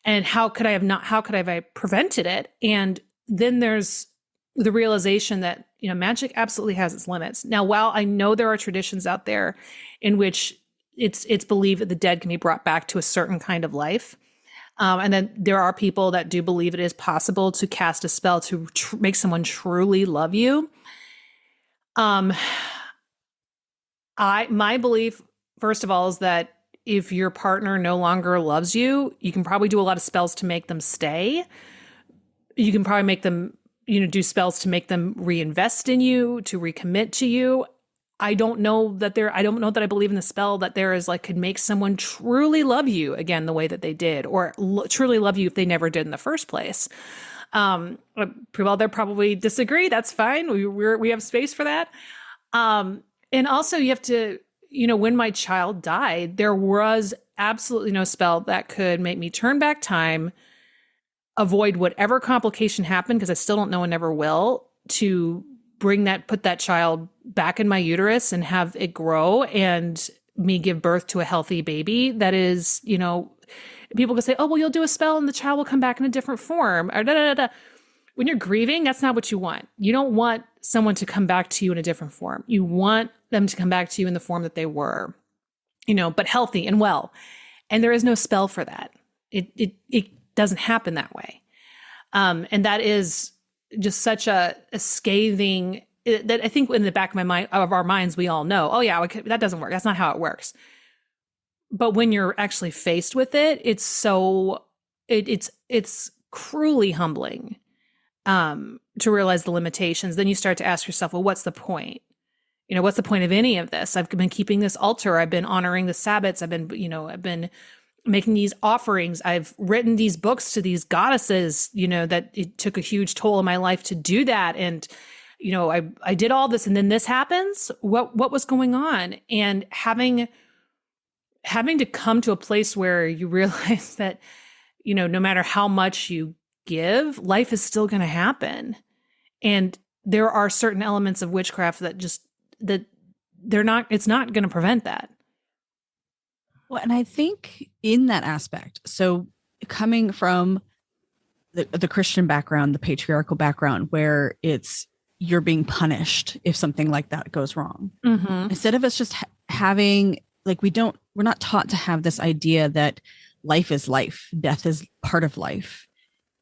And how could I have prevented it? And then there's the realization that, magic absolutely has its limits. Now, while I know there are traditions out there in which it's believed that the dead can be brought back to a certain kind of life, and then there are people that do believe it is possible to cast a spell to make someone truly love you. My belief, first of all, is that if your partner no longer loves you, you can probably do a lot of spells to make them stay. You can probably make them, do spells to make them reinvest in you, to recommit to you. I don't know that I believe in the spell that there is could make someone truly love you again the way that they did, or truly love you if they never did in the first place. Well, they'll probably disagree. That's fine. We have space for that. And also you have to, when my child died, there was absolutely no spell that could make me turn back time, avoid whatever complication happened, because I still don't know and never will, to put that child back in my uterus and have it grow and me give birth to a healthy baby. That is, people can say, oh, well, you'll do a spell and the child will come back in a different form. Or da, da, da, da. When you're grieving, that's not what you want. You don't want someone to come back to you in a different form. You want them to come back to you in the form that they were, but healthy and well. And there is no spell for that. It doesn't happen that way. And that is just such a scathing, that I think in the back of our minds, we all know, oh yeah, that doesn't work. That's not how it works. But when you're actually faced with it, it's cruelly humbling. To realize the limitations. Then you start to ask yourself, well, what's the point? What's the point of any of this? I've been keeping this altar. I've been honoring the Sabbats. I've been making these offerings. I've written these books to these goddesses, that it took a huge toll in my life to do that. And, I did all this and then this happens. What was going on? And having to come to a place where you realize that, no matter how much you give, life is still going to happen. And there are certain elements of witchcraft it's not going to prevent that. Well, and I think in that aspect, so coming from the Christian background, the patriarchal background, where you're being punished if something like that goes wrong, instead of us just having, we're not taught to have this idea that life is life, death is part of life.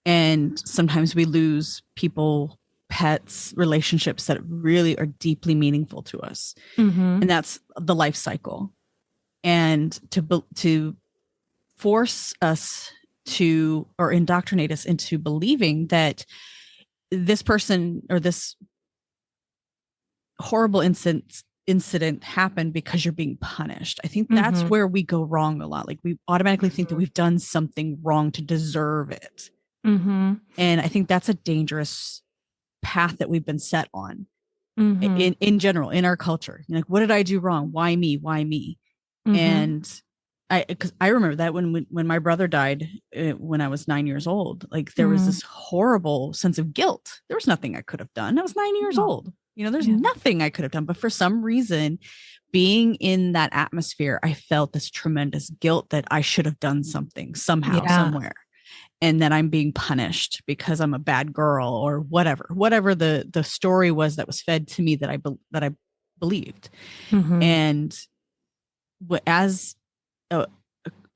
And sometimes we lose people, pets, relationships that really are deeply meaningful to us. And that's the life cycle. And to force us to, or indoctrinate us into believing that this person or this horrible incident happened because you're being punished. I think that's where we go wrong a lot. We automatically think that we've done something wrong to deserve it. And I think that's a dangerous path that we've been set on in general, in our culture. What did I do wrong? Why me? Why me? And because I remember that when my brother died when I was 9 years old, there was this horrible sense of guilt. There was nothing I could have done. I was 9 years old. There's nothing I could have done. But for some reason, being in that atmosphere, I felt this tremendous guilt that I should have done something somehow, somewhere. And that I'm being punished because I'm a bad girl or whatever the story was that was fed to me that I believed. And as a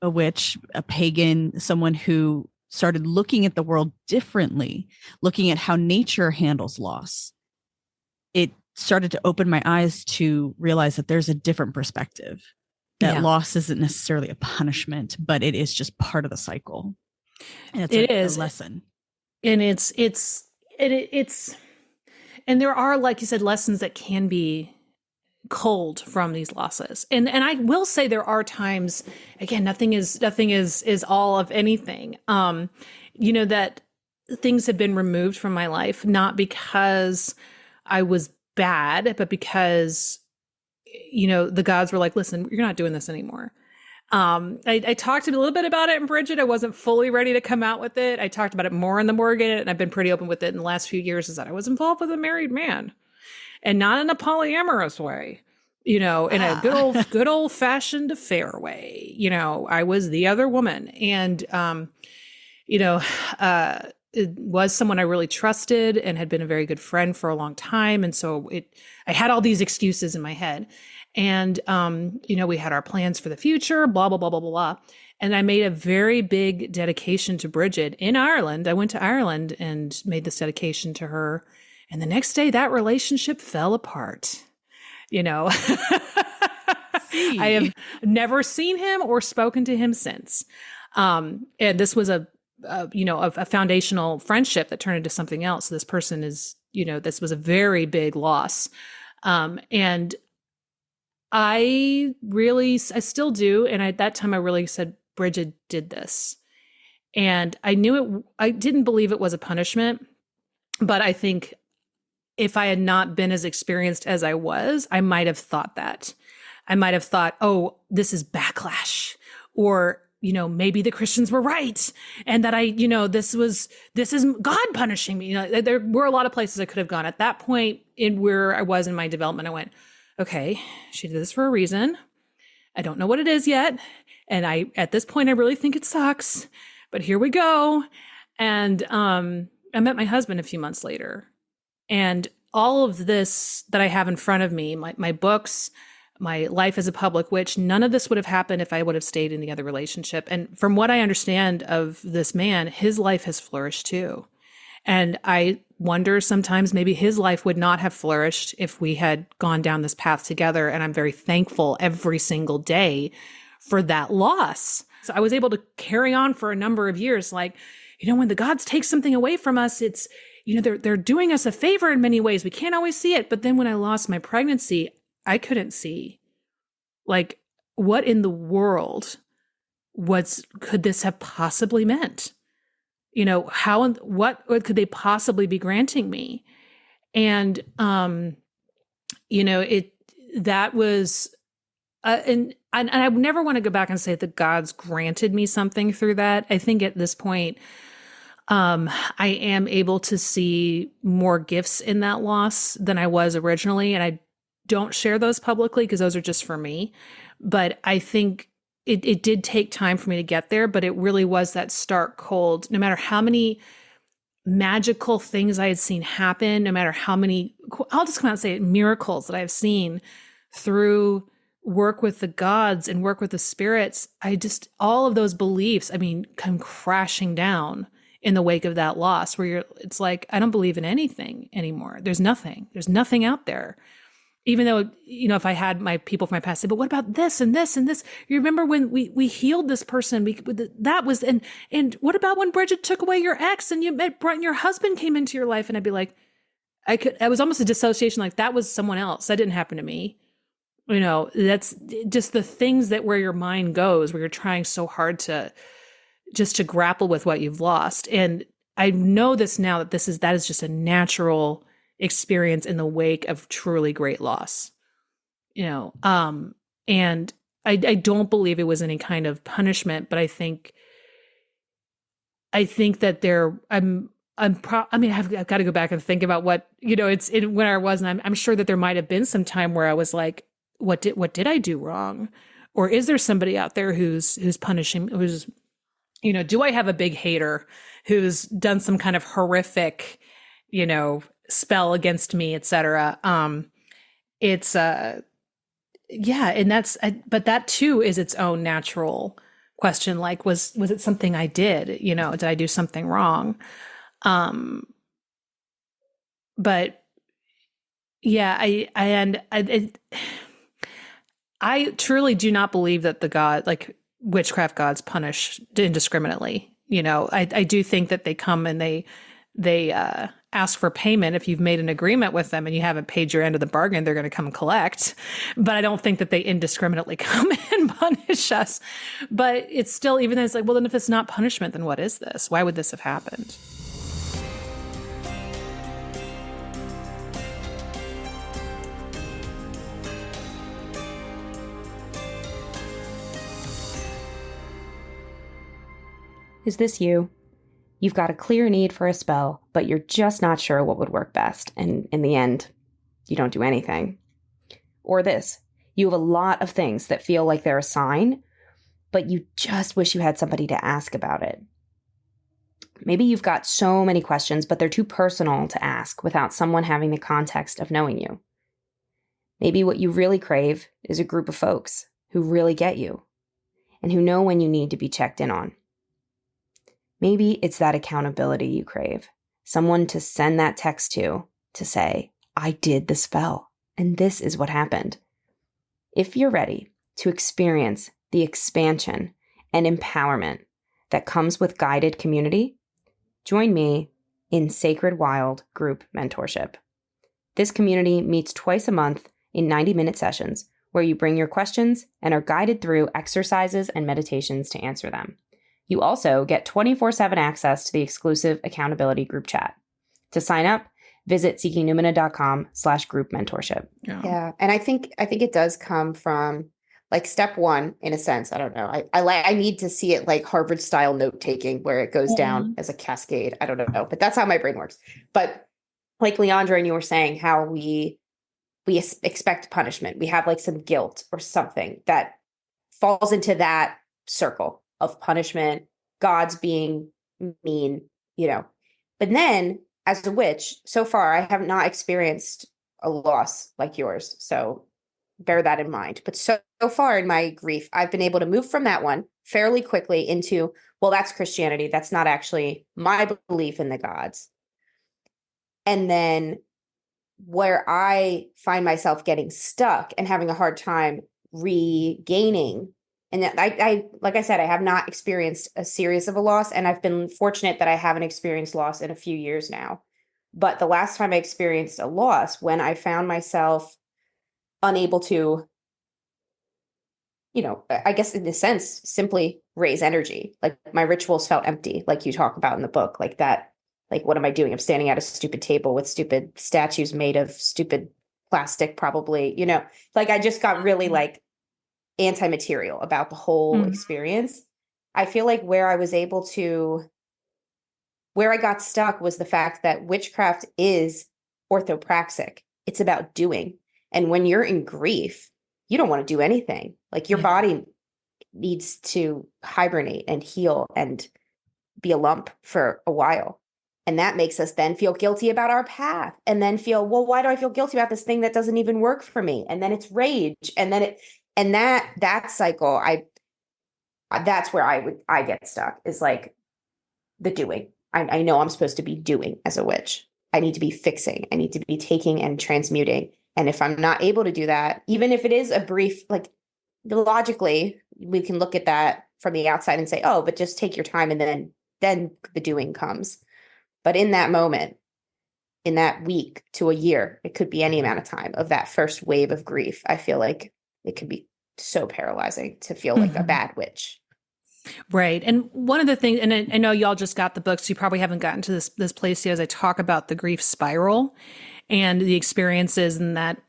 witch, a pagan, someone who started looking at the world differently, looking at how nature handles loss, it started to open my eyes to realize that there's a different perspective, that loss isn't necessarily a punishment, but it is just part of the cycle. And it is a lesson. And it's and there are, like you said, lessons that can be culled from these losses. And I will say there are times, again, nothing is all of anything. That things have been removed from my life, not because I was bad, but because, the gods were like, listen, you're not doing this anymore. I talked a little bit about it in Bridget. I wasn't fully ready to come out with it. I talked about it more in the Morgan, and I've been pretty open with it in the last few years, is that I was involved with a married man, and not in a polyamorous way, in a good old fashioned affair way. I was the other woman, and, it was someone I really trusted and had been a very good friend for a long time. And so I had all these excuses in my head. And, we had our plans for the future, blah, blah, blah, blah, blah, blah. And I made a very big dedication to Bridget in Ireland. I went to Ireland and made this dedication to her. And the next day, that relationship fell apart. I have never seen him or spoken to him since. And this was a foundational friendship that turned into something else. So this person is, this was a very big loss. And I still do. And at that time I really said, Bridget did this. And I didn't believe it was a punishment, but I think if I had not been as experienced as I was, I might have thought that. I might have thought, oh, this is backlash, or, maybe the Christians were right. And that this is God punishing me. There were a lot of places I could have gone at that point in where I was in my development. I went, okay, she did this for a reason. I don't know what it is yet. And at this point, I really think it sucks, but here we go. And I met my husband a few months later, and all of this that I have in front of me, my books, my life as a public witch, none of this would have happened if I would have stayed in the other relationship. And from what I understand of this man, his life has flourished too. And I wonder sometimes maybe his life would not have flourished if we had gone down this path together. And I'm very thankful every single day for that loss. So I was able to carry on for a number of years. Like, when the gods take something away from us, it's, they're doing us a favor in many ways. We can't always see it. But then when I lost my pregnancy, I couldn't see, like, what in the world could this have possibly meant? What could they possibly be granting me? And, that was, and I never want to go back and say that God's granted me something through that. I think at this point, I am able to see more gifts in that loss than I was originally. And I don't share those publicly because those are just for me. But I think it did take time for me to get there, but it really was that stark cold. No matter how many magical things I had seen happen, no matter how many, I'll just come out and say it, miracles that I've seen through work with the gods and work with the spirits, all of those beliefs, come crashing down in the wake of that loss, where it's like, I don't believe in anything anymore. There's nothing out there. Even though, if I had my people from my past say, but what about this and this and this? You remember when we healed this person? That was, and what about when Bridget took away your ex and your husband came into your life? And I'd be like, I was almost a dissociation, like that was someone else. That didn't happen to me. That's just the things that where your mind goes, where you're trying so hard to grapple with what you've lost. And I know this now that that is just a natural experience in the wake of truly great loss, and I don't believe it was any kind of punishment, but I think that I've got to go back and think about what, it's when I was, and I'm sure that there might've been some time where I was like, what did I do wrong? Or is there somebody out there who's punishing, who's, do I have a big hater who's done some kind of horrific, spell against me, etc. It's yeah, and but that too is its own natural question. Like, was it something I did? Did I do something wrong? But yeah, I truly do not believe that the god, like witchcraft gods, punish indiscriminately. I do think that they come and they ask for payment. If you've made an agreement with them and you haven't paid your end of the bargain, they're going to come and collect. But I don't think that they indiscriminately come and punish us. But it's still, even though it's like, well, then if it's not punishment, then what is this? Why would this have happened? Is this you? You've got a clear need for a spell, but you're just not sure what would work best. And in the end, you don't do anything. Or this, you have a lot of things that feel like they're a sign, but you just wish you had somebody to ask about it. Maybe you've got so many questions, but they're too personal to ask without someone having the context of knowing you. Maybe what you really crave is a group of folks who really get you and who know when you need to be checked in on. Maybe it's that accountability you crave, someone to send that text to say, I did the spell, and this is what happened. If you're ready to experience the expansion and empowerment that comes with guided community, join me in Sacred Wild Group Mentorship. This community meets twice a month in 90-minute sessions where you bring your questions and are guided through exercises and meditations to answer them. You also get 24/7 access to the exclusive accountability group chat. To sign up, visit seekingnumina.com/group mentorship. Yeah. And I think it does come from like step one, in a sense. I don't know. I need to see it like Harvard style note taking where it goes down as a cascade. I don't know, but that's how my brain works. But like Leandra and you were saying, how we expect punishment. We have like some guilt or something that falls into that circle of punishment, gods being mean, But then as a witch, so far, I have not experienced a loss like yours. So bear that in mind. But so far in my grief, I've been able to move from that one fairly quickly into, well, that's Christianity. That's not actually my belief in the gods. And then where I find myself getting stuck and having a hard time regaining. And I like I said, I have not experienced a series of a loss, and I've been fortunate that I haven't experienced loss in a few years now. But the last time I experienced a loss, when I found myself unable to, I guess in a sense, simply raise energy. Like my rituals felt empty, like you talk about in the book, like that. Like, what am I doing? I'm standing at a stupid table with stupid statues made of stupid plastic, probably, like I just got really like anti-material about the whole experience. I feel like where I got stuck was the fact that witchcraft is orthopraxic. It's about doing. And when you're in grief, you don't want to do anything. Like your body needs to hibernate and heal and be a lump for a while. And that makes us then feel guilty about our path and then feel, well, why do I feel guilty about this thing that doesn't even work for me? And then it's rage. And then that cycle, that's where I get stuck, is like the doing. I know I'm supposed to be doing as a witch. I need to be fixing. I need to be taking and transmuting. And if I'm not able to do that, even if it is a brief, like logically, we can look at that from the outside and say, oh, but just take your time and then the doing comes. But in that moment, in that week to a year, it could be any amount of time of that first wave of grief. I feel like it could be so paralyzing to feel like a bad witch. Right. And one of the things, and I know y'all just got the books, so you probably haven't gotten to this place yet, as I talk about the grief spiral and the experiences, and that,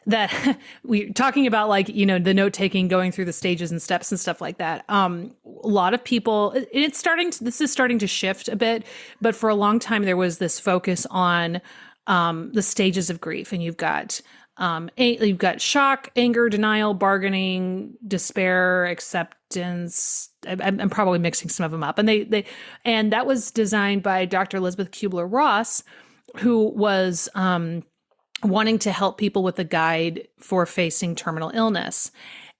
that we're talking about, like, the note taking, going through the stages and steps and stuff like that. A lot of people, this is starting to shift a bit, but for a long time there was this focus on the stages of grief, and you've got shock, anger, denial, bargaining, despair, acceptance. I'm probably mixing some of them up, and that was designed by Dr. Elizabeth Kubler-Ross, who was wanting to help people with a guide for facing terminal illness.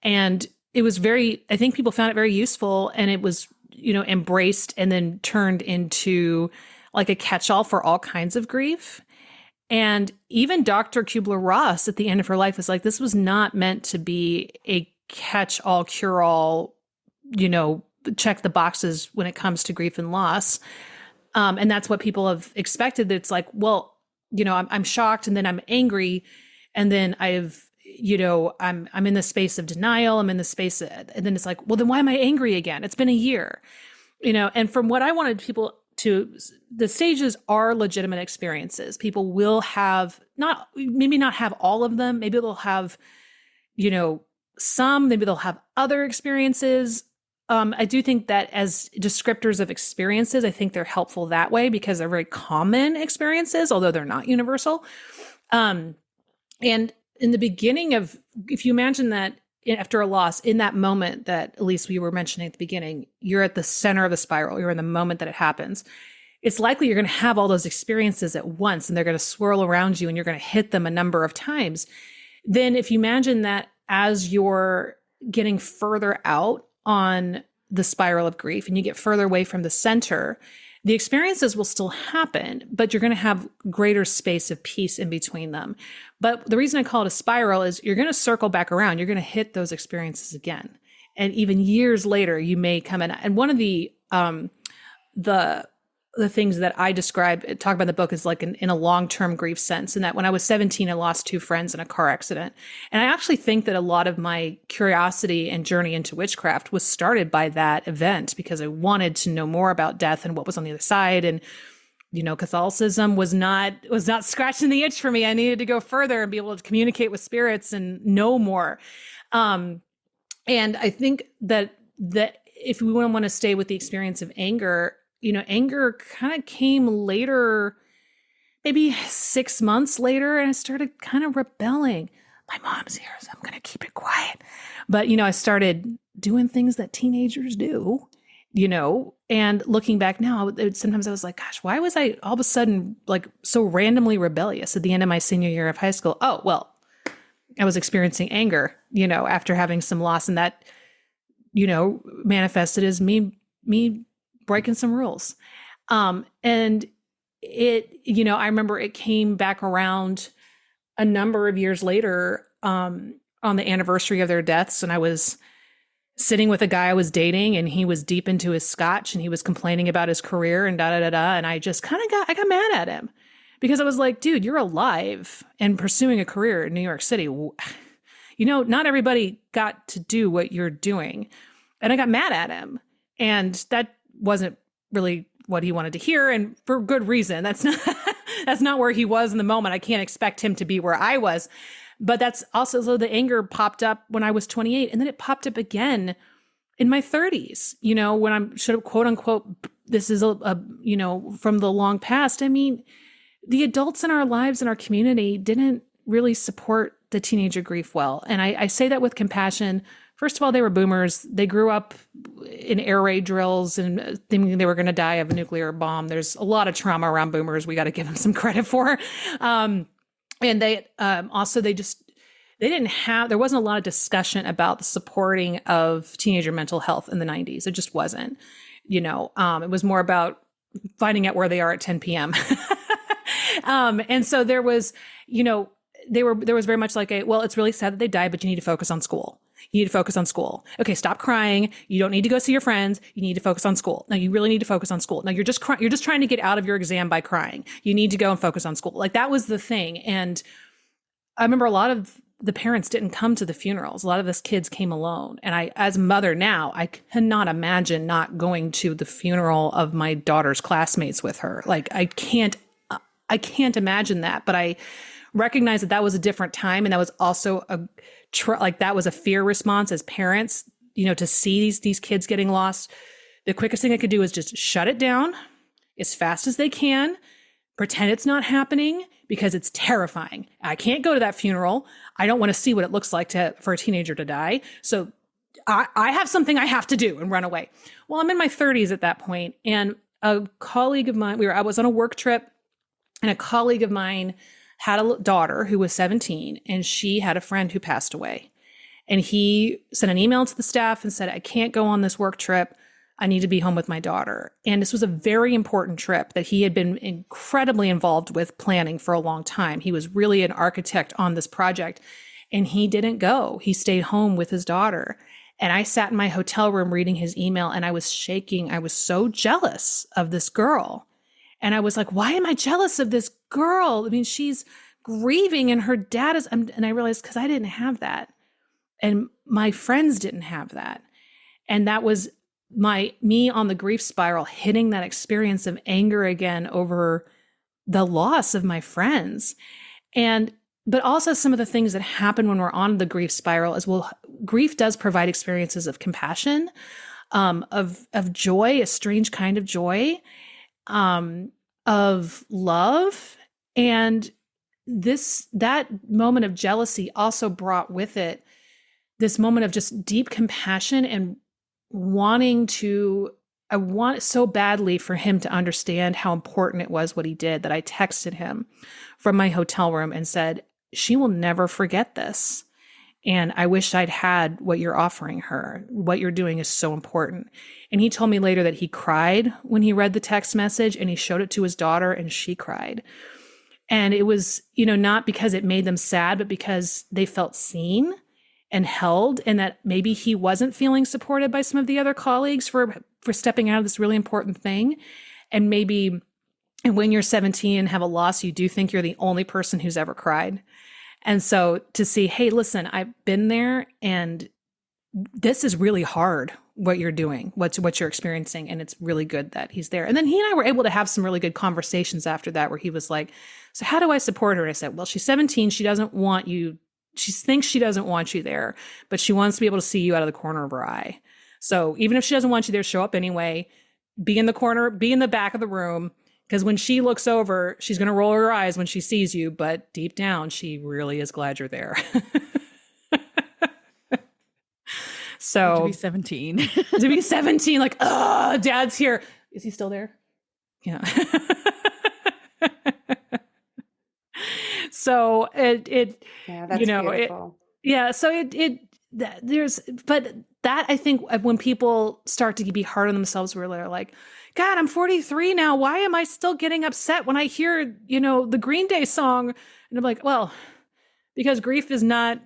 And it was I think people found it very useful, and it was, embraced and then turned into like a catch-all for all kinds of grief. And even Dr. Kubler-Ross at the end of her life was like, this was not meant to be a catch-all, cure-all, check the boxes when it comes to grief and loss. And that's what people have expected. It's like, well, I'm shocked, and then I'm angry, and then I'm in the space of denial. I'm in the space, and then it's like, well, then why am I angry again? It's been a year, and from what I wanted people to, the stages are legitimate experiences. People will have maybe not have all of them. Maybe they'll have, some, maybe they'll have other experiences. I do think that as descriptors of experiences, I think they're helpful that way because they're very common experiences, although they're not universal. And in the beginning of, if you imagine that after a loss, in that moment that Elyse, we were mentioning at the beginning, you're at the center of the spiral, you're in the moment that it happens. It's likely you're going to have all those experiences at once, and they're going to swirl around you, and you're going to hit them a number of times. Then if you imagine that as you're getting further out on the spiral of grief and you get further away from the center, the experiences will still happen, but you're going to have greater space of peace in between them. But the reason I call it a spiral is you're going to circle back around. You're going to hit those experiences again. And even years later, you may come in. And one of the things that I talk about in the book is like in a long-term grief sense. And that when I was 17, I lost 2 friends in a car accident. And I actually think that a lot of my curiosity and journey into witchcraft was started by that event, because I wanted to know more about death and what was on the other side. And Catholicism was not scratching the itch for me. I needed to go further and be able to communicate with spirits and know more. And I think that if we want to stay with the experience of anger, anger kind of came later, maybe 6 months later, and I started kind of rebelling. My mom's here, so I'm going to keep it quiet. But, I started doing things that teenagers do, and looking back now, sometimes I was like, gosh, why was I all of a sudden like so randomly rebellious at the end of my senior year of high school? Oh, well, I was experiencing anger, after having some loss, and that, manifested as me breaking some rules. And it, I remember it came back around a number of years later, on the anniversary of their deaths. And I was sitting with a guy I was dating, and he was deep into his scotch, and he was complaining about his career and And I just kind of got mad at him because I was like, dude, you're alive and pursuing a career in New York City. Not everybody got to do what you're doing. And I got mad at him, and that wasn't really what he wanted to hear. And for good reason. That's not where he was in the moment. I can't expect him to be where I was. But that's also, so the anger popped up when I was 28, and then it popped up again in my 30s, when I'm sort of quote unquote, this is a from the long past. I mean, the adults in our lives, in our community, didn't really support the teenager grief well. And I say that with compassion. First of all, they were boomers. They grew up in air raid drills and thinking they were going to die of a nuclear bomb. There's a lot of trauma around boomers. We got to give them some credit for. And they also, there wasn't a lot of discussion about the supporting of teenager mental health in the 90s. It just wasn't, it was more about finding out where they are at 10 p.m. And so there was, there was very much like well, it's really sad that they died, but you need to focus on school. You need to focus on school. Okay, stop crying. You don't need to go see your friends. You need to focus on school. No, you really need to focus on school. No, you're just trying to get out of your exam by crying. You need to go and focus on school. Like that was the thing. And I remember a lot of the parents didn't come to the funerals. A lot of us kids came alone. And I, as a mother now, I cannot imagine not going to the funeral of my daughter's classmates with her. Like I can't imagine that. But I recognize that was a different time. And that was also that was a fear response as parents, to see these kids getting lost. The quickest thing I could do is just shut it down as fast as they can, pretend it's not happening because it's terrifying. I can't go to that funeral. I don't want to see what it looks like for a teenager to die. So I have something I have to do and run away. Well, I'm in my 30s at that point, and a colleague of mine, I was on a work trip, and a colleague of mine had a daughter who was 17, and she had a friend who passed away. And he sent an email to the staff and said, I can't go on this work trip. I need to be home with my daughter. And this was a very important trip that he had been incredibly involved with planning for a long time. He was really an architect on this project, and he didn't go. He stayed home with his daughter. And I sat in my hotel room reading his email, and I was shaking. I was so jealous of this girl. And I was like, why am I jealous of this girl? I mean, she's grieving and her dad is, and I realized because I didn't have that. And my friends didn't have that. And that was me on the grief spiral, hitting that experience of anger again over the loss of my friends. But also some of the things that happen when we're on the grief spiral is, well, grief does provide experiences of compassion, of joy, a strange kind of joy, of love. And that moment of jealousy also brought with it this moment of just deep compassion and I want so badly for him to understand how important it was what he did, that I texted him from my hotel room and said, she will never forget this. And I wish I'd had what you're offering her. What you're doing is so important. And he told me later that he cried when he read the text message, and he showed it to his daughter and she cried. And it was, not because it made them sad, but because they felt seen and held, and that maybe he wasn't feeling supported by some of the other colleagues for stepping out of this really important thing. And when you're 17 and have a loss, you do think you're the only person who's ever cried. And so to see, hey, listen, I've been there, and this is really hard, what you're doing, what you're experiencing. And it's really good that he's there. And then he and I were able to have some really good conversations after that, where he was like, so how do I support her? And I said, well, she's 17. She doesn't want you. She thinks she doesn't want you there, but she wants to be able to see you out of the corner of her eye. So even if she doesn't want you there, show up anyway, be in the corner, be in the back of the room. Because when she looks over, she's going to roll her eyes when she sees you. But deep down, she really is glad you're there. So to be 17. To be 17, like, oh, dad's here. Is he still there? Yeah. So yeah, that's beautiful. So but that, I think, when people start to be hard on themselves, where they're like, God, I'm 43 now. Why am I still getting upset when I hear, the Green Day song? And I'm like, well, because grief is not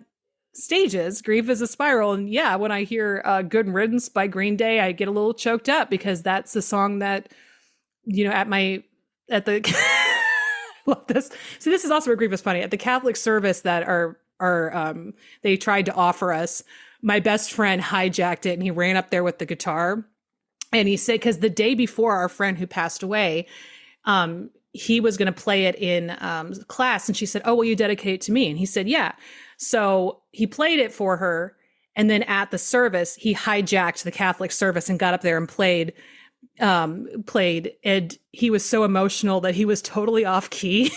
stages. Grief is a spiral. And yeah, when I hear Good Riddance by Green Day, I get a little choked up, because that's the song that, at the love this. So this is also where grief is funny. At the Catholic service that they tried to offer us, my best friend hijacked it, and he ran up there with the guitar. And he said, because the day before, our friend who passed away, he was going to play it in class. And she said, oh, will you dedicate it to me? And he said, yeah. So he played it for her. And then at the service, he hijacked the Catholic service and got up there and played. And he was so emotional that he was totally off key.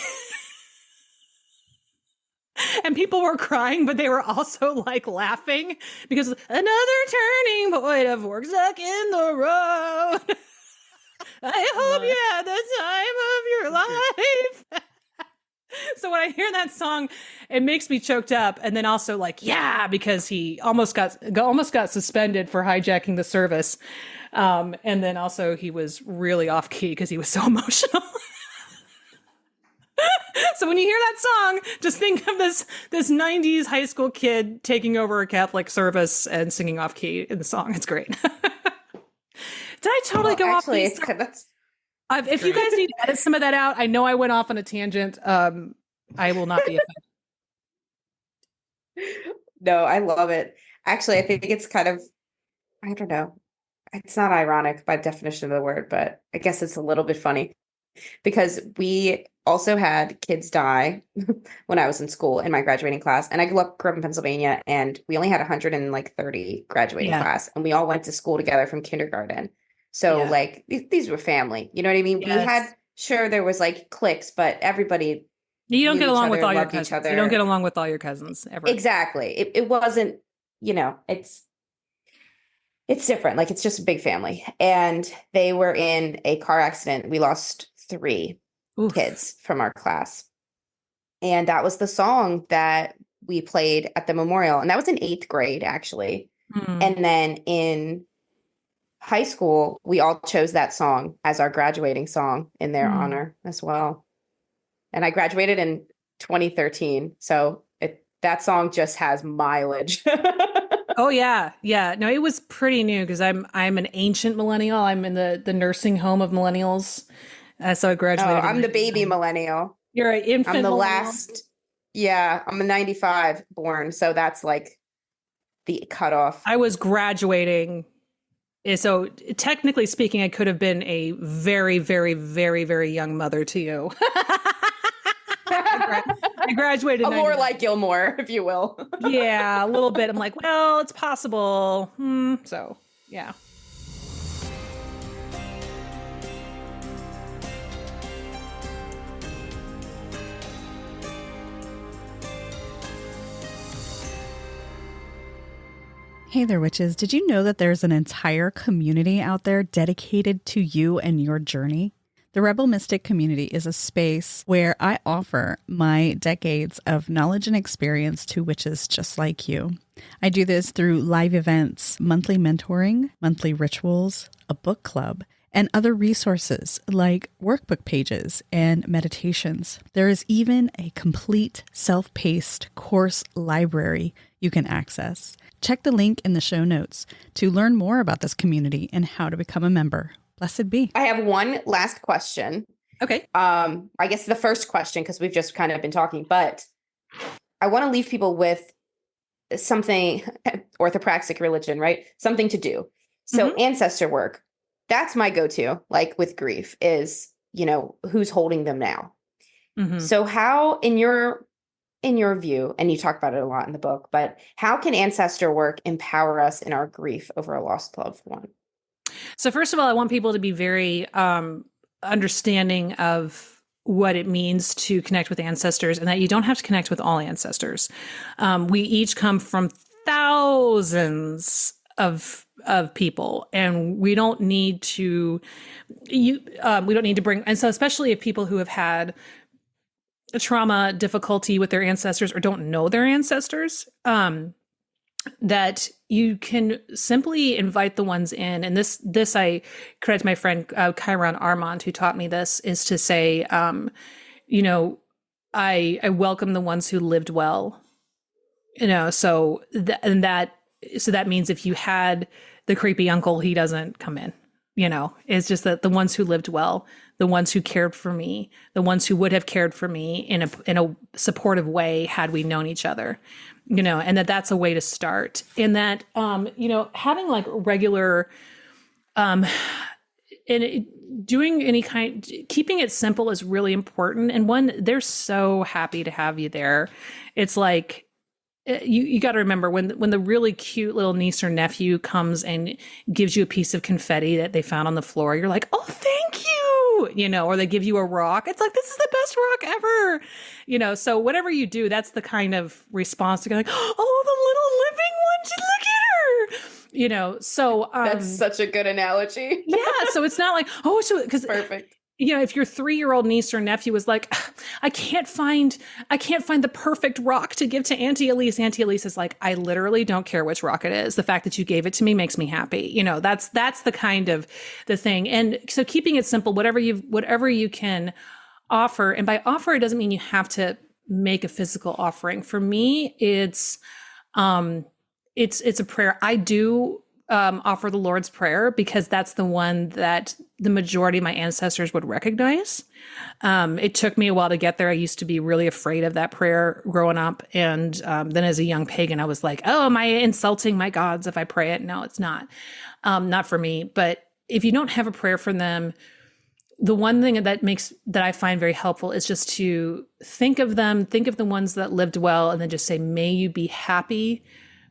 And people were crying, but they were also like laughing, because another turning point of work stuck in the road. I hope you had the time of your life. So when I hear that song, it makes me choked up. And then also like, yeah, because he almost got suspended for hijacking the service. And then also he was really off key because he was so emotional. So when you hear that song, just think of this 90s high school kid taking over a Catholic service and singing off key in the song. It's great. Did I totally go off? Actually, if you guys need to edit some of that out, I know I went off on a tangent. I will not be offended. No, I love it. Actually, I think it's kind of, I don't know. It's not ironic by definition of the word, but I guess it's a little bit funny, because we also had kids die when I was in school in my graduating class. And I grew up in Pennsylvania, and we only had 130 graduating class, and we all went to school together from kindergarten. So like these were family, you know what I mean? Yes. There was like cliques, but everybody. You don't get along with all your cousins. You don't get along with all your cousins ever. Exactly. It wasn't, it's different. Like, it's just a big family. And they were in a car accident. We lost 3 kids from our class. And that was the song that we played at the memorial. And that was in 8th grade, actually. And then in high school, we all chose that song as our graduating song in their honor as well. And I graduated in 2013. So that song just has mileage. Oh yeah. Yeah. No, it was pretty new, because I'm an ancient millennial. I'm in the nursing home of millennials. So I graduated. I'm the baby millennial. You're an infant. I'm the millennial. last. Yeah, I'm a 95 born. So that's like the cutoff. I was graduating. So technically speaking, I could have been a very, very, very, very young mother to you. I graduated. More like Gilmore, if you will. Yeah, a little bit. I'm like, well, it's possible. So, yeah. Hey there, witches. Did you know that there's an entire community out there dedicated to you and your journey? The Rebel Mystic community is a space where I offer my decades of knowledge and experience to witches just like you. I do this through live events, monthly mentoring, monthly rituals, a book club, and other resources like workbook pages and meditations. There is even a complete self-paced course library you can access. Check the link in the show notes to learn more about this community and how to become a member. Blessed be. I have one last question. Okay. I guess the first question, because we've just kind of been talking, but I want to leave people with something, orthopraxic religion, right? Something to do. So ancestor work, that's my go-to, like with grief, is, who's holding them now. So how, in your view, and you talk about it a lot in the book, but how can ancestor work empower us in our grief over a lost loved one? So first of all, I want people to be very understanding of what it means to connect with ancestors, and that you don't have to connect with all ancestors. We each come from thousands of people, and we don't need to bring, and so especially if people who have had a trauma, difficulty with their ancestors, or don't know their ancestors, that you can simply invite the ones in. And this I credit my friend Chiron Armand, who taught me this, is to say, I welcome the ones who lived well. So that means if you had the creepy uncle, he doesn't come in. It's just that the ones who lived well, the ones who cared for me, the ones who would have cared for me in a supportive way had we known each other, and that's a way to start. And that, having like regular, doing any kind, keeping it simple is really important. And one, they're so happy to have you there. It's like, you got to remember when the really cute little niece or nephew comes and gives you a piece of confetti that they found on the floor, you're like, oh, thank you, or they give you a rock. It's like, this is the best rock ever, so whatever you do, that's the kind of response to go like, oh, the little living one, look at her, so that's such a good analogy. Yeah. So it's not like, oh, so because perfect. If your 3-year-old niece or nephew was like, I can't find the perfect rock to give to Auntie Elyse. Auntie Elyse is like, I literally don't care which rock it is. The fact that you gave it to me makes me happy. That's the kind of the thing. And so keeping it simple, whatever you can offer. And by offer, it doesn't mean you have to make a physical offering. For me, it's a prayer. I do offer the Lord's Prayer because that's the one that the majority of my ancestors would recognize. It took me a while to get there. I used to be really afraid of that prayer growing up. And then as a young pagan, I was like, oh, am I insulting my gods if I pray it? No, it's not. Not for me. But if you don't have a prayer for them, the one thing that I find very helpful is just to think of the ones that lived well, and then just say, may you be happy,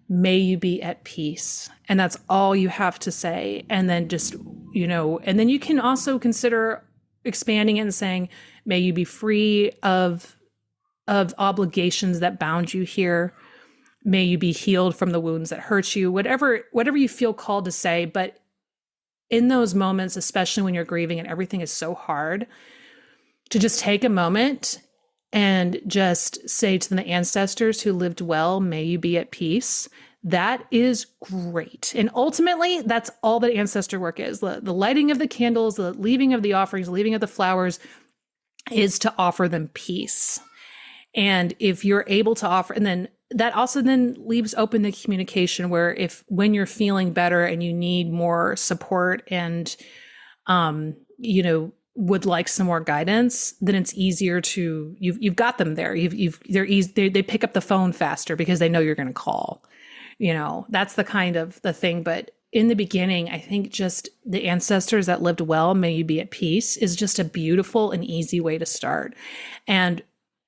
may you be at peace. And that's all you have to say. And then just, and then you can also consider expanding it and saying, may you be free of obligations that bound you here. May you be healed from the wounds that hurt you, whatever you feel called to say. But in those moments, especially when you're grieving and everything is so hard, to just take a moment and just say to the ancestors who lived well, may you be at peace. That is great. And ultimately, that's all that ancestor work is. The lighting of the candles, the leaving of the offerings, leaving of the flowers is to offer them peace. And if you're able to offer, and then that also then leaves open the communication where when you're feeling better and you need more support and, would like some more guidance, then it's easier to, you've got them there. They pick up the phone faster because they know you're going to call, that's the kind of the thing. But in the beginning, I think just the ancestors that lived well, may you be at peace, is just a beautiful and easy way to start. And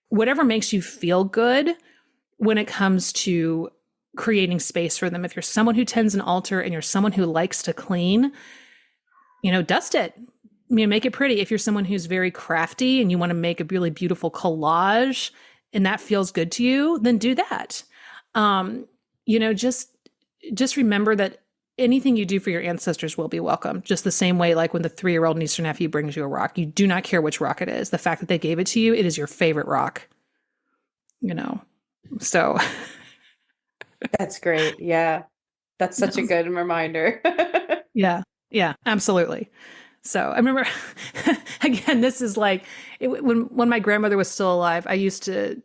whatever makes you feel good when it comes to creating space for them. If you're someone who tends an altar and you're someone who likes to clean, dust it. Make it pretty. If you're someone who's very crafty and you want to make a really beautiful collage and that feels good to you, then do that. Just remember that anything you do for your ancestors will be welcome. Just the same way, like when the 3-year-old niece or nephew brings you a rock, you do not care which rock it is. The fact that they gave it to you, it is your favorite rock, so. That's great. Yeah. That's such a good reminder. Yeah, absolutely. So I remember, again, this is like when my grandmother was still alive, I used to,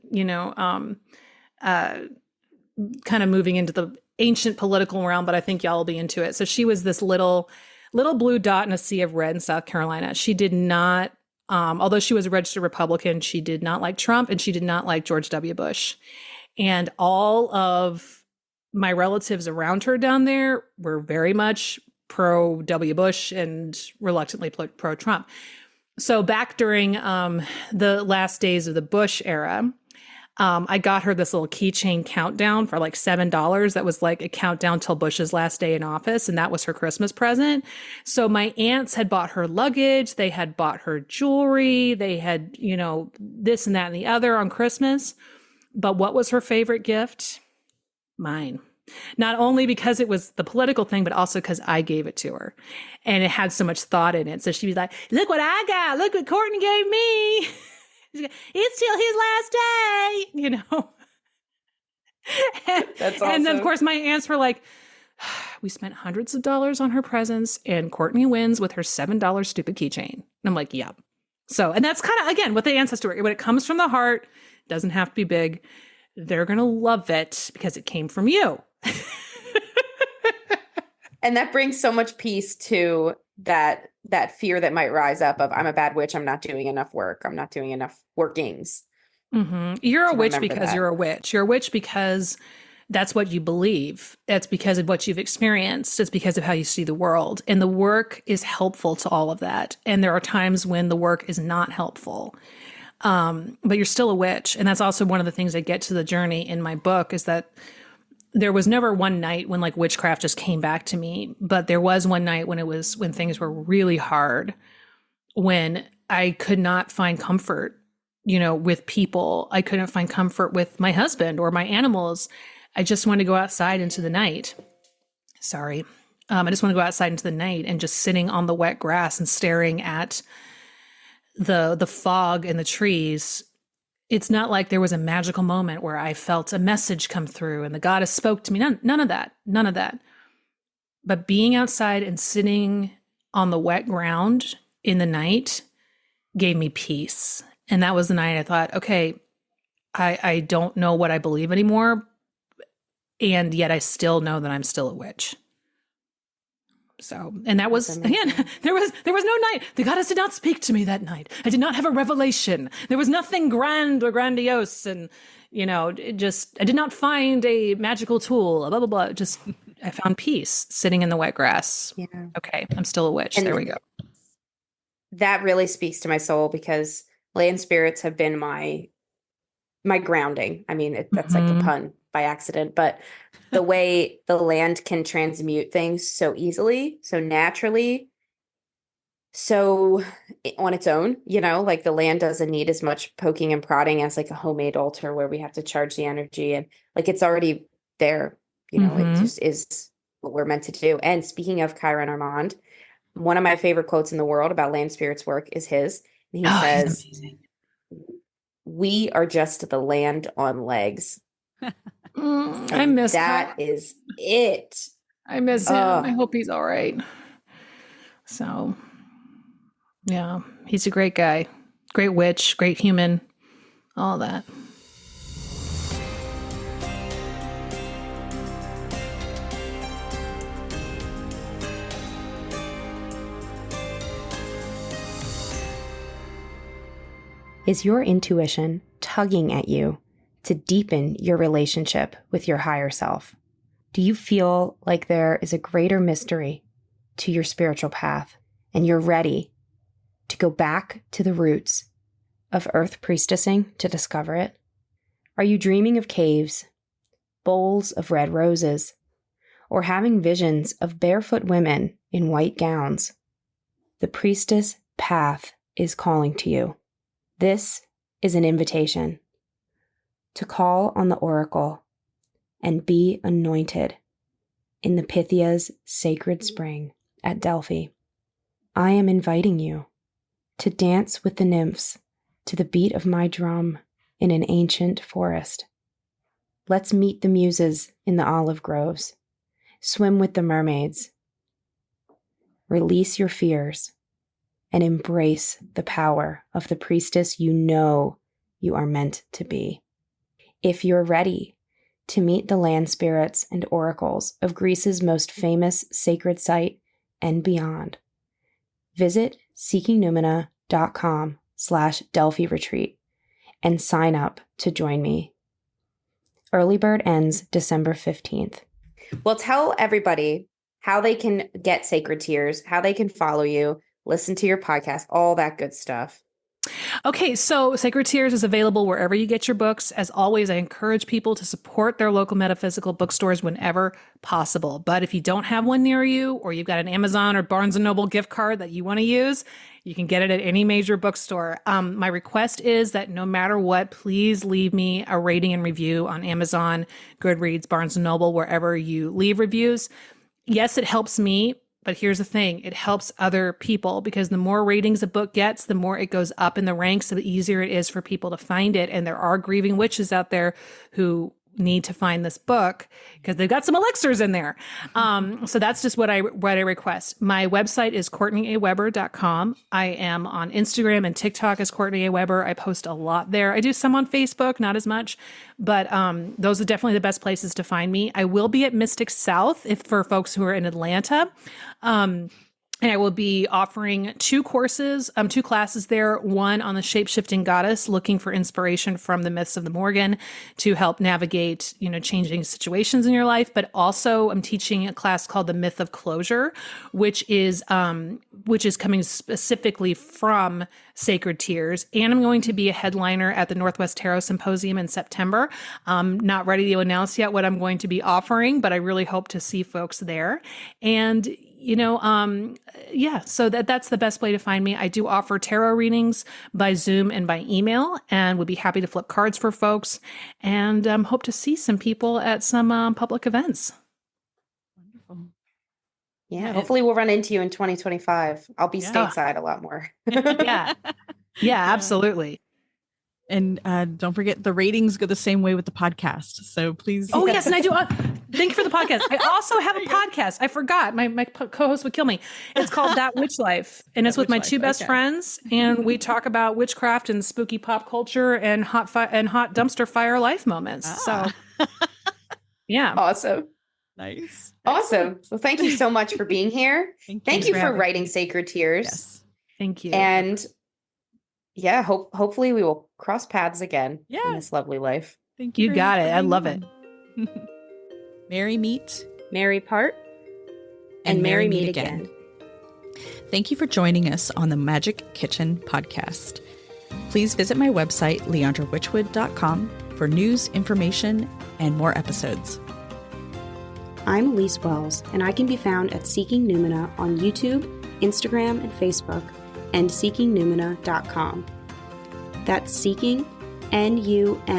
kind of moving into the ancient political realm, but I think y'all will be into it. So she was this little blue dot in a sea of red in South Carolina. She did not, although she was a registered Republican, she did not like Trump and she did not like George W. Bush. And all of my relatives around her down there were very much pro W. Bush and reluctantly pro Trump. So back during the last days of the Bush era, I got her this little keychain countdown for like $7. That was like a countdown till Bush's last day in office. And that was her Christmas present. So my aunts had bought her luggage. They had bought her jewelry. They had, you know, this and that and the other on Christmas. But what was her favorite gift? Mine. Not only because it was the political thing, but also because I gave it to her. And it had so much thought in it. So she'd be like, look what I got. Look what Courtney gave me. It's still his last day, you know. That's awesome. And of course, my aunts were like, we spent hundreds of dollars on her presents, and Courtney wins with her $7 stupid keychain. And I'm like, yeah. So, and that's kind of, again, what the ancestor, when it comes from the heart, doesn't have to be big. They're going to love it because it came from you. And that brings so much peace to that fear that might rise up of, I'm a bad witch. I'm not doing enough work. I'm not doing enough workings. Mm-hmm. You're a witch because you're a witch. You're a witch because that's what you believe. That's because of what you've experienced. It's because of how you see the world. And the work is helpful to all of that. And there are times when the work is not helpful. But you're still a witch. And that's also one of the things I get to the journey in my book, is that there was never one night when like witchcraft just came back to me, but there was one night when things were really hard, when I could not find comfort, you know, with people. I couldn't find comfort with my husband or my animals. I just wanted to go outside into the night. Sorry. I just want to go outside into the night and just sitting on the wet grass and staring at the fog and the trees. It's not like there was a magical moment where I felt a message come through and the goddess spoke to me. None of that. But being outside and sitting on the wet ground in the night gave me peace. And that was the night I thought, okay, I don't know what I believe anymore. And yet I still know that I'm still a witch. So, and that was, again, there was no night. The goddess did not speak to me that night. I did not have a revelation. There was nothing grand or grandiose. And, you know, I did not find a magical tool, blah, blah, blah. Just, I found peace sitting in the wet grass. Yeah. Okay. I'm still a witch. And there we go. That really speaks to my soul, because land spirits have been my grounding. I mean, that's like a pun by accident, but the way the land can transmute things so easily, so naturally, so on its own, you know, like the land doesn't need as much poking and prodding as like a homemade altar where we have to charge the energy, and like it's already there, you know, it just is what we're meant to do. And speaking of Chiron Armand, one of my favorite quotes in the world about land spirits work is his. And he says, "We are just the land on legs." I miss that. Is it. I miss him. I hope he's all right. So, yeah, he's a great guy, great witch, great human, all that. Is your intuition tugging at you to deepen your relationship with your higher self? Do you feel like there is a greater mystery to your spiritual path, and you're ready to go back to the roots of earth priestessing to discover it? Are you dreaming of caves, bowls of red roses, or having visions of barefoot women in white gowns? The priestess path is calling to you. This is an invitation to call on the oracle and be anointed in the Pythia's sacred spring at Delphi. I am inviting you to dance with the nymphs to the beat of my drum in an ancient forest. Let's meet the muses in the olive groves, swim with the mermaids, release your fears, and embrace the power of the priestess you know you are meant to be. If you're ready to meet the land spirits and oracles of Greece's most famous sacred site and beyond, visit seekingnumina.com/Delphi retreat and sign up to join me. Early bird ends December 15th. Well, tell everybody how they can get Sacred Tears, how they can follow you, listen to your podcast, all that good stuff. Okay, so Sacred Tears is available wherever you get your books. As always, I encourage people to support their local metaphysical bookstores whenever possible. But if you don't have one near you, or you've got an Amazon or Barnes & Noble gift card that you want to use, you can get it at any major bookstore. My request is that no matter what, please leave me a rating and review on Amazon, Goodreads, Barnes & Noble, wherever you leave reviews. Yes, it helps me. But here's the thing, it helps other people, because the more ratings a book gets, the more it goes up in the ranks, the easier it is for people to find it. And there are grieving witches out there who need to find this book because they've got some elixirs in there. So that's just what I request. My website is CourtneyAWeber.com. I am on Instagram and TikTok as Courtney A. Weber. I post a lot there. I do some on Facebook, not as much, but those are definitely the best places to find me. I will be at Mystic South for folks who are in Atlanta. And I will be offering two classes there, one on the shape-shifting goddess, looking for inspiration from the myths of the Morgan to help navigate, changing situations in your life. But also I'm teaching a class called the Myth of Closure, which is coming specifically from Sacred Tears. And I'm going to be a headliner at the Northwest Tarot Symposium in September. Not ready to announce yet what I'm going to be offering, but I really hope to see folks there. And so that's the best way to find me. I do offer tarot readings by Zoom and by email, and would be happy to flip cards for folks, and hope to see some people at some public events. Wonderful. Yeah, hopefully we'll run into you in 2025. I'll be stateside a lot more. Yeah, absolutely. And don't forget, the ratings go the same way with the podcast. So please. Oh, yes. And I do. Thank you for the podcast. I also have a podcast. I forgot. My co-host would kill me. It's called That Witch Life. And it's with my two best friends. And we talk about witchcraft and spooky pop culture and hot dumpster fire life moments. So, yeah. Awesome. Nice. Awesome. Well, thank you so much for being here. Thank you for writing Sacred Tears. Yes. Thank you. And yeah, hopefully we will cross paths again in this lovely life. Thank you. You got it. I love it. Merry meet, merry part, and merry meet again. Thank you for joining us on the Magic Kitchen podcast. Please visit my website, leandrawitchwood.com, for news, information, and more episodes. I'm Elyse Wells, and I can be found at Seeking Numina on YouTube, Instagram, and Facebook, and seekingnumina.com. That's Seeking, Numina.